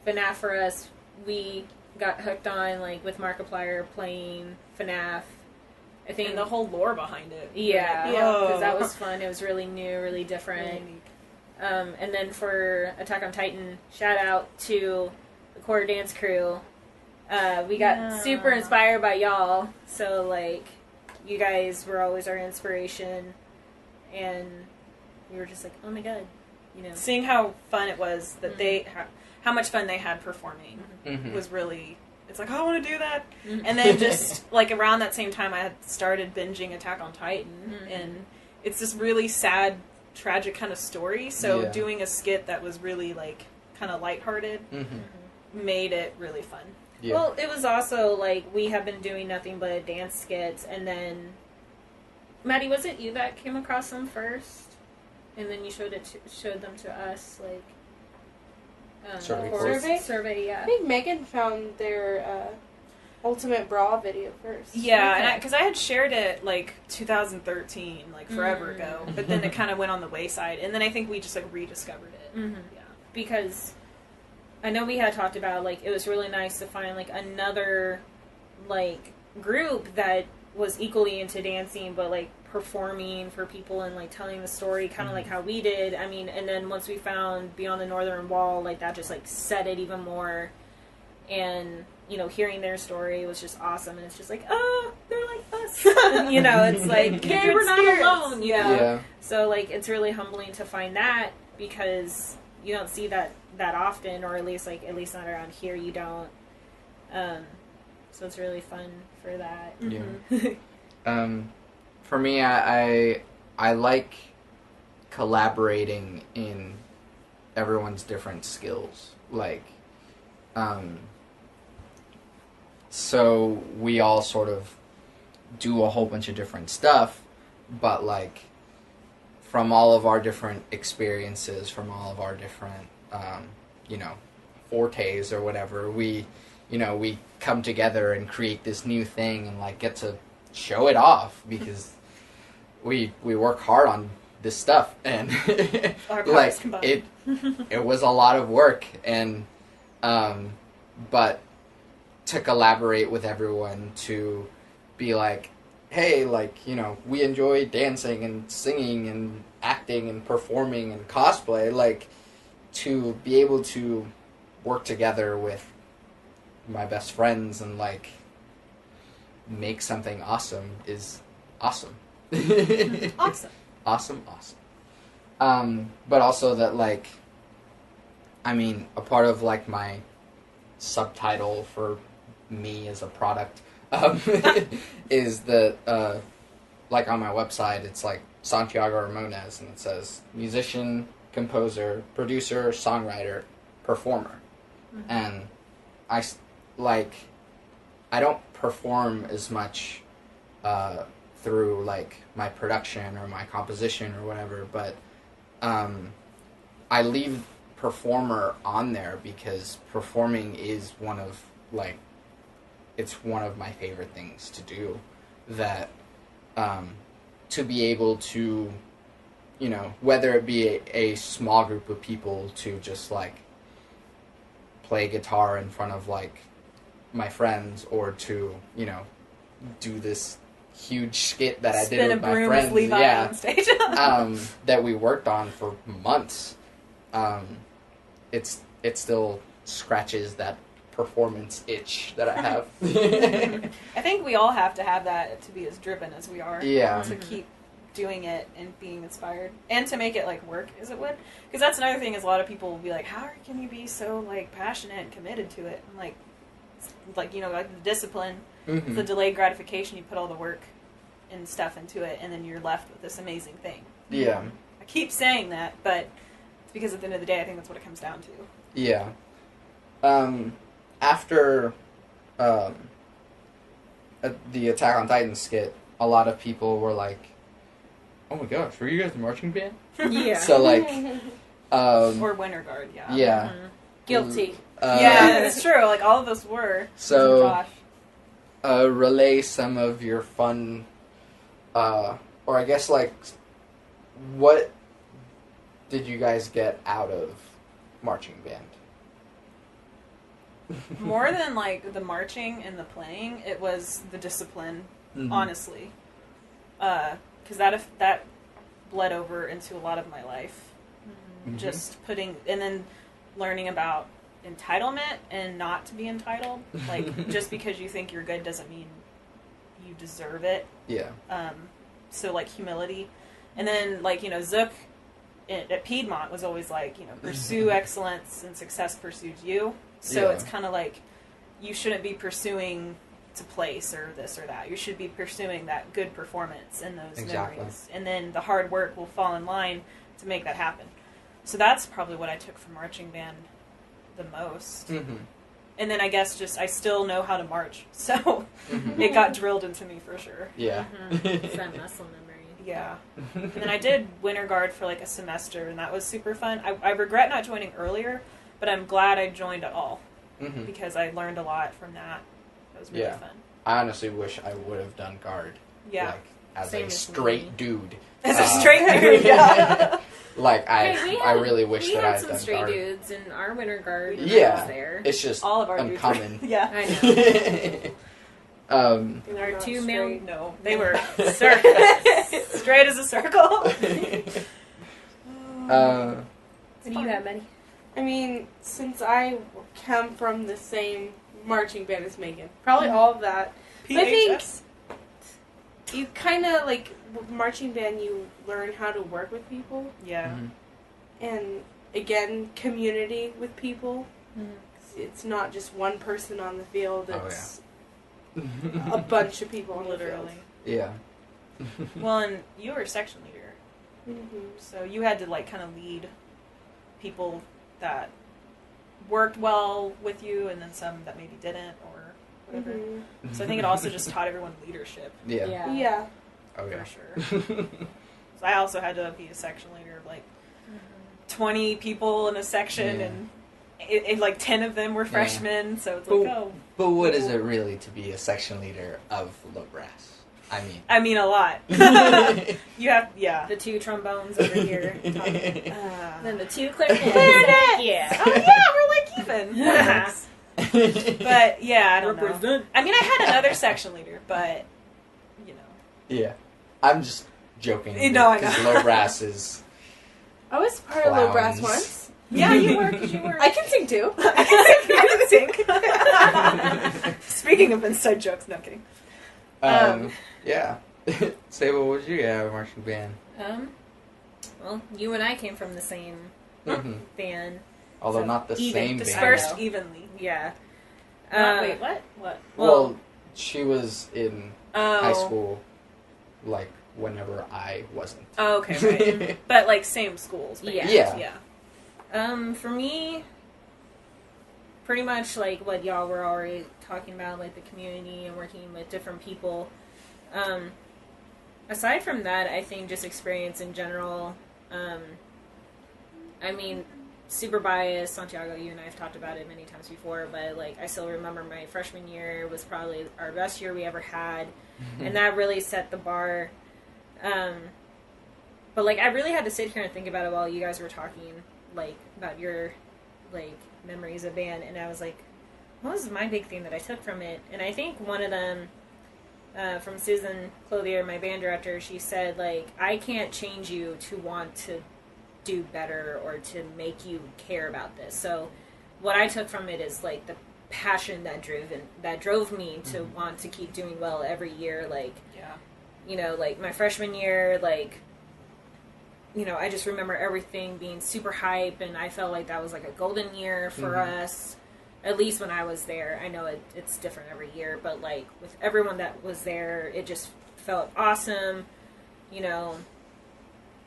[SPEAKER 3] FNAF for us, we got hooked on, like, with Markiplier playing FNAF. I think
[SPEAKER 2] And the whole lore behind it.
[SPEAKER 3] yeah,
[SPEAKER 2] Like, whoa.
[SPEAKER 3] because that was fun. It was really new, really different.
[SPEAKER 2] Really unique.
[SPEAKER 3] And then for Attack on Titan, shout out to the core dance crew. We got super inspired by y'all. So, like, you guys were always our inspiration. And we were just like, oh my god. You know.
[SPEAKER 2] Seeing how fun it was that they... How much fun they had performing was really... It's like, oh, I want to do that. And then just, like, around that same time, I had started binging Attack on Titan. And it's this really sad, tragic kind of story. So doing a skit that was really, like, kind of lighthearted made it really fun.
[SPEAKER 3] Yeah. Well, it was also, like, we have been doing nothing but dance skits. And then, Mattie, was it you that came across them first? And then you showed them to us, like... Survey, yeah.
[SPEAKER 4] I think Meghan found their Ultimate Bra video first.
[SPEAKER 2] Yeah, because I had shared it, like, 2013, like, forever ago. But then it kind of went on the wayside. And then I think we just, like, rediscovered it.
[SPEAKER 3] Yeah. Because I know we had talked about, like, it was really nice to find, like, another, like, group that was equally into dancing, but, like, performing for people and, like, telling the story kind of like how we did. I mean, and then once we found Beyond the Northern Wall, like, that just, like, set it even more. And, you know, hearing their story was just awesome. And it's just like, oh, they're like us. You know, it's like, hey, we're not alone, you know? Yeah. So, like, it's really humbling to find that because you don't see that often, or at least not around here, you don't. So it's really fun for that.
[SPEAKER 1] Yeah. For me, I like collaborating in everyone's different skills. Like, so we all sort of do a whole bunch of different stuff, but, like, from all of our different experiences, from all of our different, you know, fortes or whatever, we come together and create this new thing and, like, get to show it off because we work hard on this stuff and like it was a lot of work and but to collaborate with everyone to be like, hey, like, you know, we enjoy dancing and singing and acting and performing and cosplay, like, to be able to work together with my best friends and, like, make something awesome is awesome. Awesome. But also that, like, I mean, a part of, like, my subtitle for me as a product is that, like, on my website, it's, like, Santiago Ramones, and it says musician, composer, producer, songwriter, performer. And I don't perform as much through, like, my production or my composition or whatever, but I leave performer on there because performing is one of my favorite things to do, that to be able to, you know, whether it be a small group of people to just, like, play guitar in front of, like, my friends, or to, you know, do this huge skit that I did with my friends,
[SPEAKER 2] on stage.
[SPEAKER 1] That we worked on for months. It still scratches that performance itch that I have.
[SPEAKER 2] I think we all have to have that to be as driven as we are.
[SPEAKER 1] Yeah.
[SPEAKER 2] To keep doing it and being inspired, and to make it, like, work as it would. Because that's another thing, is a lot of people will be like, how can you be so, like, passionate and committed to it? I'm like, you know, like, the discipline, the delayed gratification, you put all the work and stuff into it, and then you're left with this amazing thing.
[SPEAKER 1] Yeah.
[SPEAKER 2] I keep saying that, but it's because at the end of the day, I think that's what it comes down to.
[SPEAKER 1] Yeah. After the Attack on Titan skit, a lot of people were like, oh my gosh, were you guys the marching band?
[SPEAKER 2] Yeah.
[SPEAKER 1] So, like...
[SPEAKER 2] or Winter Guard, yeah.
[SPEAKER 1] Yeah.
[SPEAKER 3] Guilty.
[SPEAKER 2] Yeah, it's true. Like, all of us were.
[SPEAKER 1] So,
[SPEAKER 2] Josh.
[SPEAKER 1] Relay some of your fun, or I guess, like, what did you guys get out of marching band?
[SPEAKER 2] More than, like, the marching and the playing, it was the discipline, honestly. Because that bled over into a lot of my life. Just putting... And then learning about entitlement and not to be entitled. Like, just because you think you're good doesn't mean you deserve it.
[SPEAKER 1] Yeah.
[SPEAKER 2] So, like, humility. And then, like, you know, Zook at Piedmont was always like, you know, pursue excellence and success pursues you. So it's kind of like, you shouldn't be pursuing to place or this or that. You should be pursuing that good performance in those memories. And then the hard work will fall in line to make that happen. So that's probably what I took from marching band the most.
[SPEAKER 1] Mm-hmm.
[SPEAKER 2] And then I guess just, I still know how to march. So it got drilled into me for sure.
[SPEAKER 1] Yeah.
[SPEAKER 3] It's that muscle memory.
[SPEAKER 2] Yeah. And then I did Winter Guard for like a semester, and that was super fun. I regret not joining earlier, but I'm glad I joined at all. Because I learned a lot from that. It was really fun.
[SPEAKER 1] I honestly wish I would have done Guard.
[SPEAKER 2] Yeah.
[SPEAKER 1] Like, as
[SPEAKER 3] Same
[SPEAKER 1] a
[SPEAKER 3] as
[SPEAKER 1] straight
[SPEAKER 3] me.
[SPEAKER 1] dude.
[SPEAKER 2] As a straight dude, yeah.
[SPEAKER 1] Like, I really wish that I had
[SPEAKER 3] some
[SPEAKER 1] done
[SPEAKER 3] straight
[SPEAKER 1] Guard.
[SPEAKER 3] dudes in our Winter Guard. when I
[SPEAKER 1] Yeah.
[SPEAKER 3] was there.
[SPEAKER 1] It's just
[SPEAKER 2] All of our dudes
[SPEAKER 1] uncommon.
[SPEAKER 2] were- yeah.
[SPEAKER 3] I know.
[SPEAKER 2] Our
[SPEAKER 4] not
[SPEAKER 2] two
[SPEAKER 4] straight.
[SPEAKER 2] male, no, they were straight as a circle.
[SPEAKER 3] What do you have, Mattie?
[SPEAKER 4] I mean, since I come from the same marching band as Meghan, probably all of that. I think
[SPEAKER 2] PHS?
[SPEAKER 4] you kind of, like, with marching band, you learn how to work with people.
[SPEAKER 2] Yeah.
[SPEAKER 4] And, again, community with people. It's not just one person on the field. It's a bunch of people on the
[SPEAKER 2] Literally.
[SPEAKER 1] Yeah.
[SPEAKER 2] Well, and you were section leader,
[SPEAKER 4] field.
[SPEAKER 2] so you had to like kind of lead people that worked well with you, and then some that maybe didn't, or whatever. So I think it also just taught everyone leadership
[SPEAKER 1] Yeah.
[SPEAKER 4] Yeah.
[SPEAKER 1] Oh, yeah.
[SPEAKER 2] for sure. So I also had to be a section leader of like 20 people in a section,
[SPEAKER 1] Yeah.
[SPEAKER 2] and it, like 10 of them were freshmen. So it's like, oh,
[SPEAKER 1] But what is it really to be a section leader of low brass?
[SPEAKER 2] I mean a lot. You have, yeah.
[SPEAKER 3] The two trombones over here. Then the two clarinets.
[SPEAKER 2] Clarinets!
[SPEAKER 3] Yeah.
[SPEAKER 2] Oh yeah, we're like even. But yeah, I don't know.
[SPEAKER 3] Represent.
[SPEAKER 2] I mean, I had another section leader, but you know.
[SPEAKER 1] Yeah. I'm just joking.
[SPEAKER 2] No, I
[SPEAKER 1] Because
[SPEAKER 2] know.
[SPEAKER 1] low brass is...
[SPEAKER 4] I was part of Low Brass
[SPEAKER 1] Clowns.
[SPEAKER 4] once.
[SPEAKER 2] Yeah, you were, because you were.
[SPEAKER 4] I can sing too.
[SPEAKER 2] I can sing. Speaking of inside jokes, no I'm kidding.
[SPEAKER 1] Yeah. Sable, what did you get out of marching band?
[SPEAKER 3] Well, you and I came from the same band.
[SPEAKER 1] Although
[SPEAKER 3] So
[SPEAKER 1] not the
[SPEAKER 2] Even,
[SPEAKER 1] same band.
[SPEAKER 2] dispersed
[SPEAKER 3] know.
[SPEAKER 2] evenly.
[SPEAKER 3] Yeah.
[SPEAKER 2] Wait, what? What?
[SPEAKER 1] Well, she was in
[SPEAKER 2] Oh.
[SPEAKER 1] high school, like, whenever I wasn't.
[SPEAKER 2] Oh, okay, right. But like same schools. but
[SPEAKER 3] Yeah.
[SPEAKER 1] Yeah.
[SPEAKER 3] For me, pretty much like what y'all were already talking about, like the community and working with different people. Aside from that, I think just experience in general. I mean, super biased. Santiago, you and I have talked about it many times before, but like I still remember my freshman year was probably our best year we ever had, and that really set the bar. But like I really had to sit here and think about it while you guys were talking, like about your like memories of band, and I was like, what was my big thing that I took from it? And I think one of them, from Susan Clothier, my band director, she said like, I can't change you to want to do better or to make you care about this. So what I took from it is like the passion that drove me to want to keep doing well every year. Like,
[SPEAKER 2] Yeah.
[SPEAKER 3] you know, like my freshman year, like, you know, I just remember everything being super hype, and I felt like that was like a golden year for us, at least when I was there. I know it's different every year, but like with everyone that was there, it just felt awesome, you know,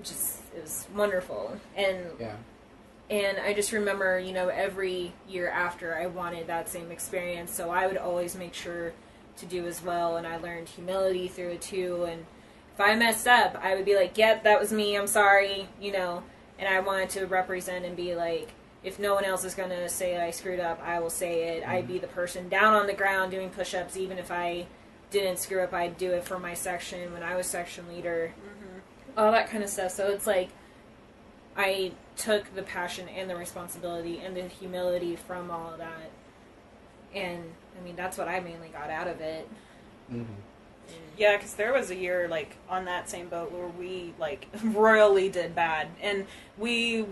[SPEAKER 3] just, it was wonderful. And I just remember, you know, every year after I wanted that same experience, so I would always make sure to do as well, and I learned humility through it too, and if I messed up, I would be like, yep, that was me, I'm sorry, you know, and I wanted to represent and be like, if no one else is going to say I screwed up, I will say it. I'd be the person down on the ground doing push-ups, even if I didn't screw up, I'd do it for my section when I was section leader, all that kind of stuff. So it's like, I took the passion and the responsibility and the humility from all of that, and I mean, that's what I mainly got out of it.
[SPEAKER 2] Yeah, because there was a year, like, on that same boat where we, like, royally did bad. And we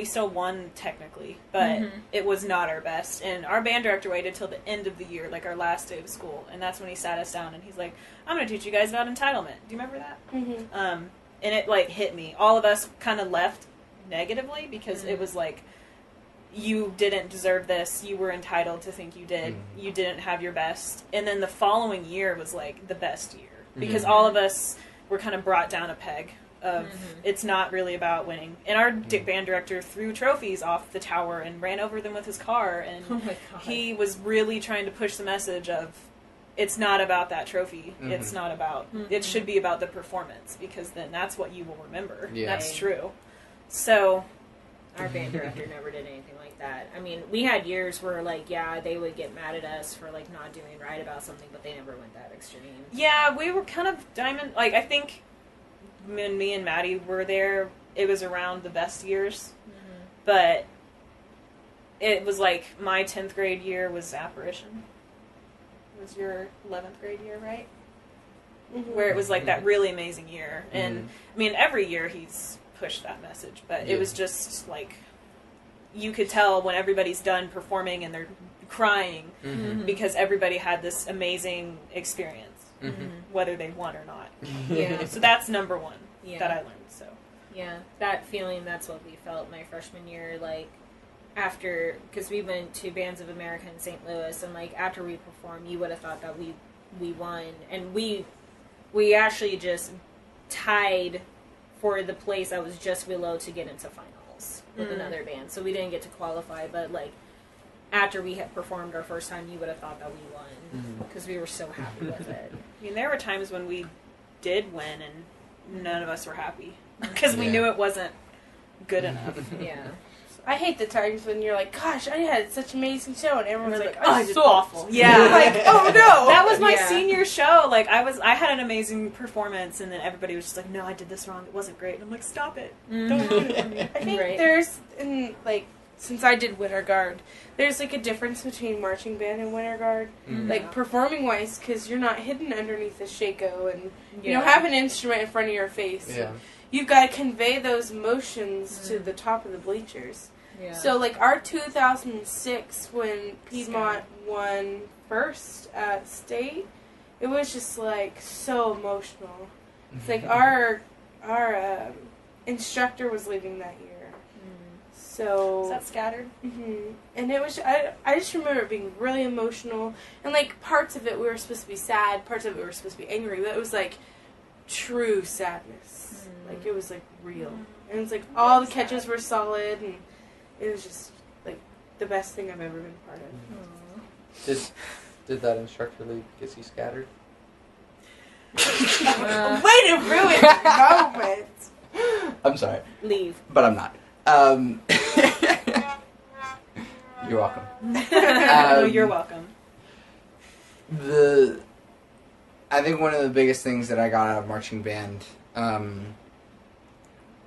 [SPEAKER 2] still won, technically, but it was not our best. And our band director waited till the end of the year, like, our last day of school. And that's when he sat us down and he's like, I'm going to teach you guys about entitlement. Do you remember that? And it, like, hit me. All of us kind of left negatively because it was like, you didn't deserve this. You were entitled to think you did. You didn't have your best. And then the following year was, like, the best year. Because all of us were kind of brought down a peg of it's not really about winning. And our band director threw trophies off the tower and ran over them with his car. And he was really trying to push the message of it's not about that trophy. It's not about... It should be about the performance because then that's what you will remember. Yeah. That's true. So...
[SPEAKER 3] Our band director never did anything like that. I mean, we had years where, like, yeah, they would get mad at us for, like, not doing right about something, but they never went that extreme.
[SPEAKER 2] Yeah, we were kind of diamond... Like, I think when me and Mattie were there, it was around the best years. But it was, like, my 10th grade year was Apparition. It was your 11th grade year, right? Where it was, like, that really amazing year. And, I mean, every year he's... push that message, but it was just like you could tell when everybody's done performing and they're crying because everybody had this amazing experience, whether they won or not. So that's number one that I learned. So
[SPEAKER 3] that feeling, that's what we felt my freshman year, like after, because we went to Bands of America in St. Louis, and like after we performed, you would have thought that we won, and we actually just tied for the place that was just below to get into finals with another band. So we didn't get to qualify, but like after we had performed our first time, you would have thought that we won because we were so happy with it.
[SPEAKER 2] I mean, there were times when we did win and none of us were happy because we knew it wasn't good enough.
[SPEAKER 4] I hate the times when you're like, gosh, I had such an amazing show, and everyone's like,
[SPEAKER 2] oh,
[SPEAKER 4] it's
[SPEAKER 2] so
[SPEAKER 4] awful.
[SPEAKER 2] Yeah.
[SPEAKER 4] Like, oh no!
[SPEAKER 2] That was my senior show. Like, I had an amazing performance, and then everybody was just like, no, I did this wrong. It wasn't great. And I'm like, stop it. Don't do it for me.
[SPEAKER 4] I think there's, like, since I did Winter Guard, there's, like, a difference between marching band and Winter Guard. Like, performing-wise, because you're not hidden underneath the shako, and you don't have an instrument in front of your face. You've got to convey those emotions to the top of the bleachers. So, like, our 2006, when Piedmont won first at state, it was just, like, so emotional. It's like our instructor was leaving that year. So...
[SPEAKER 2] Is that Scattered?
[SPEAKER 4] And it was... I just remember it being really emotional. And, like, parts of it we were supposed to be sad, parts of it we were supposed to be angry, but it was, like, true sadness. Like, it was, like, real. And it's like, all the catches were solid, and... It was just, like, the best thing I've ever been part of.
[SPEAKER 1] Did that instructor leave because he scattered?
[SPEAKER 4] Way to ruin the moment!
[SPEAKER 1] I'm sorry.
[SPEAKER 3] Leave.
[SPEAKER 1] But I'm not. You're welcome.
[SPEAKER 2] No, you're welcome.
[SPEAKER 1] I think one of the biggest things that I got out of marching band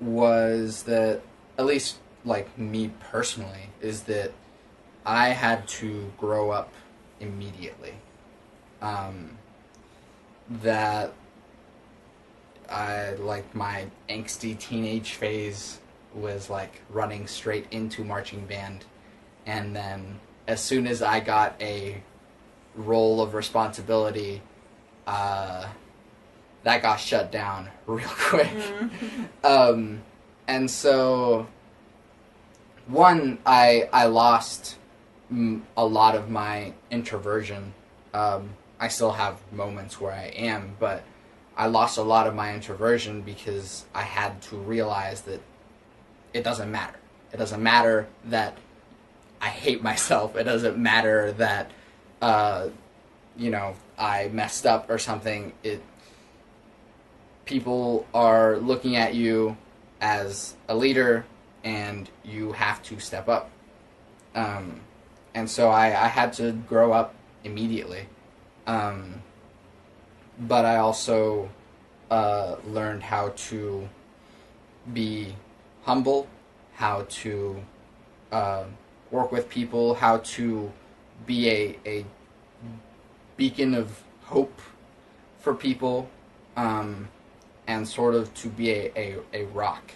[SPEAKER 1] was that, at least... like me personally, is that I had to grow up immediately. That I, like, my angsty teenage phase was like running straight into marching band, and then as soon as I got a role of responsibility, that got shut down real quick. And so one, I lost a lot of my introversion. I still have moments where I am, but I lost a lot of my introversion because I had to realize that it doesn't matter. It doesn't matter that I hate myself. It doesn't matter that, I messed up or something. People are looking at you as a leader, and you have to step up. And so I had to grow up immediately. But I also learned how to be humble, how to work with people, how to be a beacon of hope for people, and sort of to be a rock,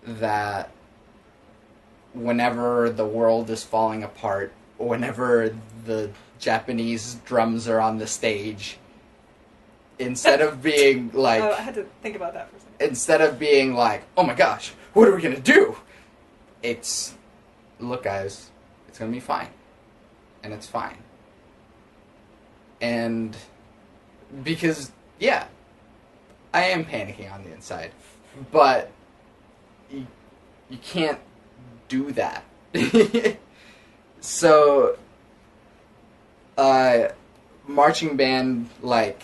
[SPEAKER 1] that whenever the world is falling apart, whenever the Japanese drums are on the stage, instead of being like...
[SPEAKER 2] Oh, I had to think about that for a second.
[SPEAKER 1] Instead of being like, oh my gosh, what are we going to do? It's, look guys, it's going to be fine. And it's fine. And because, yeah, I am panicking on the inside. But you can't do that. So, marching band, like,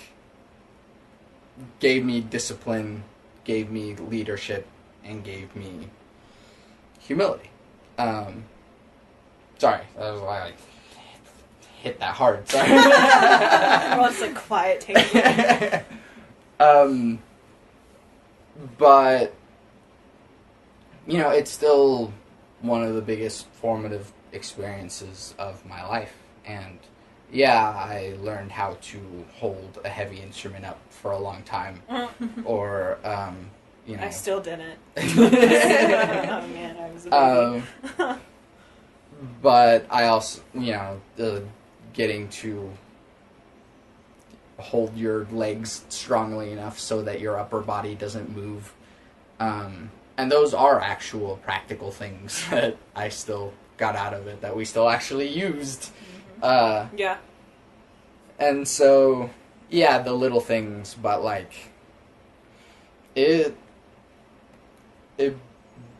[SPEAKER 1] gave me discipline, gave me leadership, and gave me humility. Sorry, that was why I hit that hard. Sorry.
[SPEAKER 2] Well, it's like quiet take.
[SPEAKER 1] But you know, it's still one of the biggest formative experiences of my life, and yeah, I learned how to hold a heavy instrument up for a long time, or you know.
[SPEAKER 2] I still didn't. Oh man, I was a baby.
[SPEAKER 1] But I also, you know, getting to hold your legs strongly enough so that your upper body doesn't move. And those are actual practical things that I still got out of it, that we still actually used.
[SPEAKER 2] Yeah.
[SPEAKER 1] And so, yeah, the little things, but like, it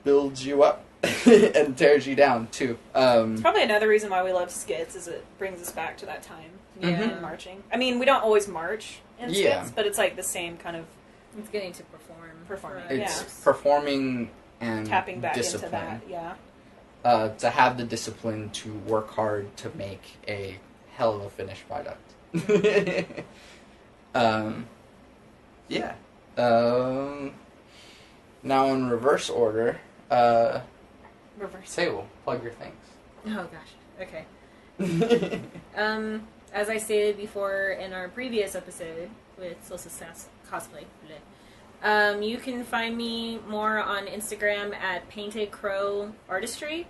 [SPEAKER 1] builds you up and tears you down too.
[SPEAKER 2] It's probably another reason why we love skits, is it brings us back to that time.
[SPEAKER 3] Yeah.
[SPEAKER 2] In marching. I mean, we don't always march in
[SPEAKER 1] Yeah.
[SPEAKER 2] skits, but it's like the same kind of
[SPEAKER 3] It's getting to perform.
[SPEAKER 2] Performing,
[SPEAKER 3] for
[SPEAKER 1] It's
[SPEAKER 3] us.
[SPEAKER 1] performing and
[SPEAKER 2] tapping back
[SPEAKER 1] discipline.
[SPEAKER 2] into that. Yeah.
[SPEAKER 1] To have the discipline to work hard to make a hell of a finished product. Yeah. Now in reverse order,
[SPEAKER 2] Reverse.
[SPEAKER 1] Sable, plug your things.
[SPEAKER 3] Oh gosh. Okay. As I stated before in our previous episode with Solstice Cosplay, you can find me more on Instagram at Painted Crow Artistry.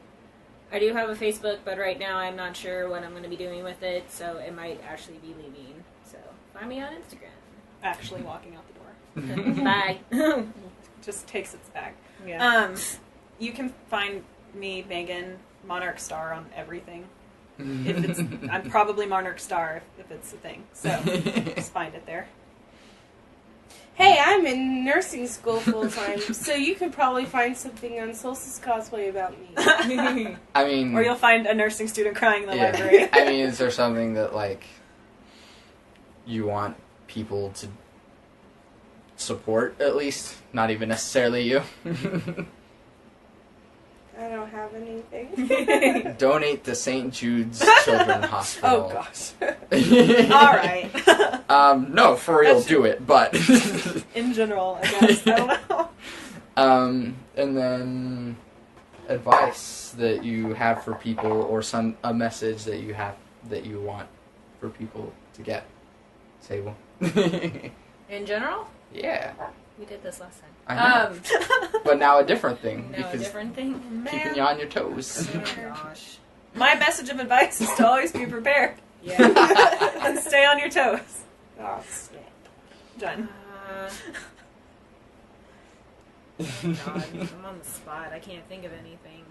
[SPEAKER 3] I do have a Facebook, but right now I'm not sure what I'm going to be doing with it, so it might actually be leaving. So find me on Instagram.
[SPEAKER 2] Actually walking out the door.
[SPEAKER 3] Bye.
[SPEAKER 2] Just takes its bag.
[SPEAKER 3] Yeah.
[SPEAKER 2] You can find me, Megan, Monarch Star on everything. If it's, I'm probably Monarch Star if it's a thing. So just find it there.
[SPEAKER 4] Hey, I'm in nursing school full time, so you can probably find something on Solstice Cosplay about me.
[SPEAKER 1] I mean,
[SPEAKER 2] Or you'll find a nursing student crying in the
[SPEAKER 1] yeah.
[SPEAKER 2] library.
[SPEAKER 1] I mean, is there something that like you want people to support at least? Not even necessarily you.
[SPEAKER 4] I don't have anything.
[SPEAKER 1] Donate to St. Jude's Children's Hospital.
[SPEAKER 2] Oh gosh. All right.
[SPEAKER 1] No, for real,
[SPEAKER 2] That's-
[SPEAKER 1] do it. But
[SPEAKER 2] In general, I guess. I don't know.
[SPEAKER 1] and then advice that you have for people, or a message that you have that you want for people to get. Sable.
[SPEAKER 3] In general?
[SPEAKER 1] Yeah,
[SPEAKER 3] We did this last time.
[SPEAKER 1] I know. But now a different thing,
[SPEAKER 3] No, a
[SPEAKER 1] because
[SPEAKER 3] different thing?
[SPEAKER 1] keeping you on your toes.
[SPEAKER 3] Oh gosh.
[SPEAKER 2] My message of advice is to always be prepared
[SPEAKER 3] Yeah.
[SPEAKER 2] and stay on your toes.
[SPEAKER 4] Oh, snap.
[SPEAKER 2] Done.
[SPEAKER 3] God, I'm on the spot. I can't think of anything.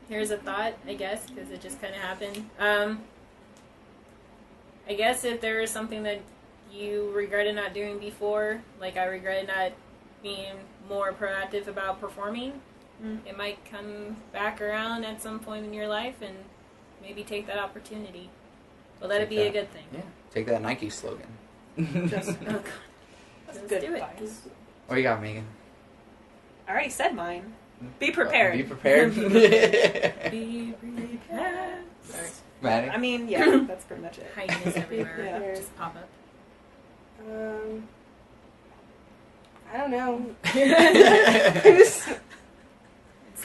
[SPEAKER 3] Here's a thought, I guess, because it just kind of happened. I guess if there is something that you regretted not doing before, like I regretted not being more proactive about performing, it might come back around at some point in your life and maybe take that opportunity. Well, that'd be a good thing.
[SPEAKER 1] Yeah, take that Nike slogan.
[SPEAKER 2] Just,
[SPEAKER 3] Oh, God.
[SPEAKER 2] that's
[SPEAKER 3] Let's
[SPEAKER 2] good
[SPEAKER 3] do it.
[SPEAKER 2] advice.
[SPEAKER 1] What you got, Megan?
[SPEAKER 2] I already said mine. Be prepared.
[SPEAKER 1] Be prepared.
[SPEAKER 3] Be prepared. Sorry.
[SPEAKER 1] Maddie?
[SPEAKER 2] I mean, yeah, that's pretty much it.
[SPEAKER 3] Hyenas everywhere.
[SPEAKER 2] Yeah.
[SPEAKER 3] Just pop up.
[SPEAKER 4] I don't know.
[SPEAKER 2] It's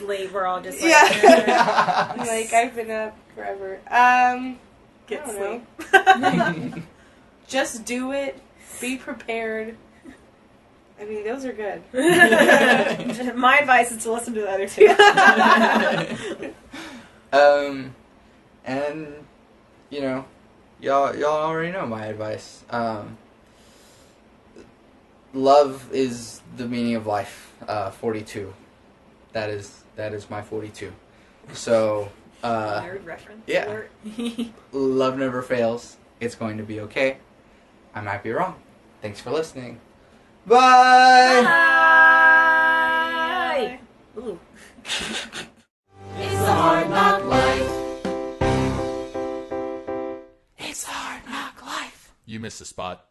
[SPEAKER 3] It's late. We're all just like,
[SPEAKER 4] Yeah. Like, I've been up forever.
[SPEAKER 2] Get
[SPEAKER 4] I
[SPEAKER 2] sleep.
[SPEAKER 4] don't know. Just do it. Be prepared. I mean, those are good.
[SPEAKER 2] My advice is to listen to the other two.
[SPEAKER 1] And you know, y'all already know my advice. Love is the meaning of life. 42. That is my 42. So,
[SPEAKER 2] Nerd reference.
[SPEAKER 1] yeah. Love never fails. It's going to be okay. I might be wrong. Thanks for listening. Bye!
[SPEAKER 2] Bye. Ooh.
[SPEAKER 5] It's a hard knock life.
[SPEAKER 1] It's a hard knock life.
[SPEAKER 6] You missed a spot.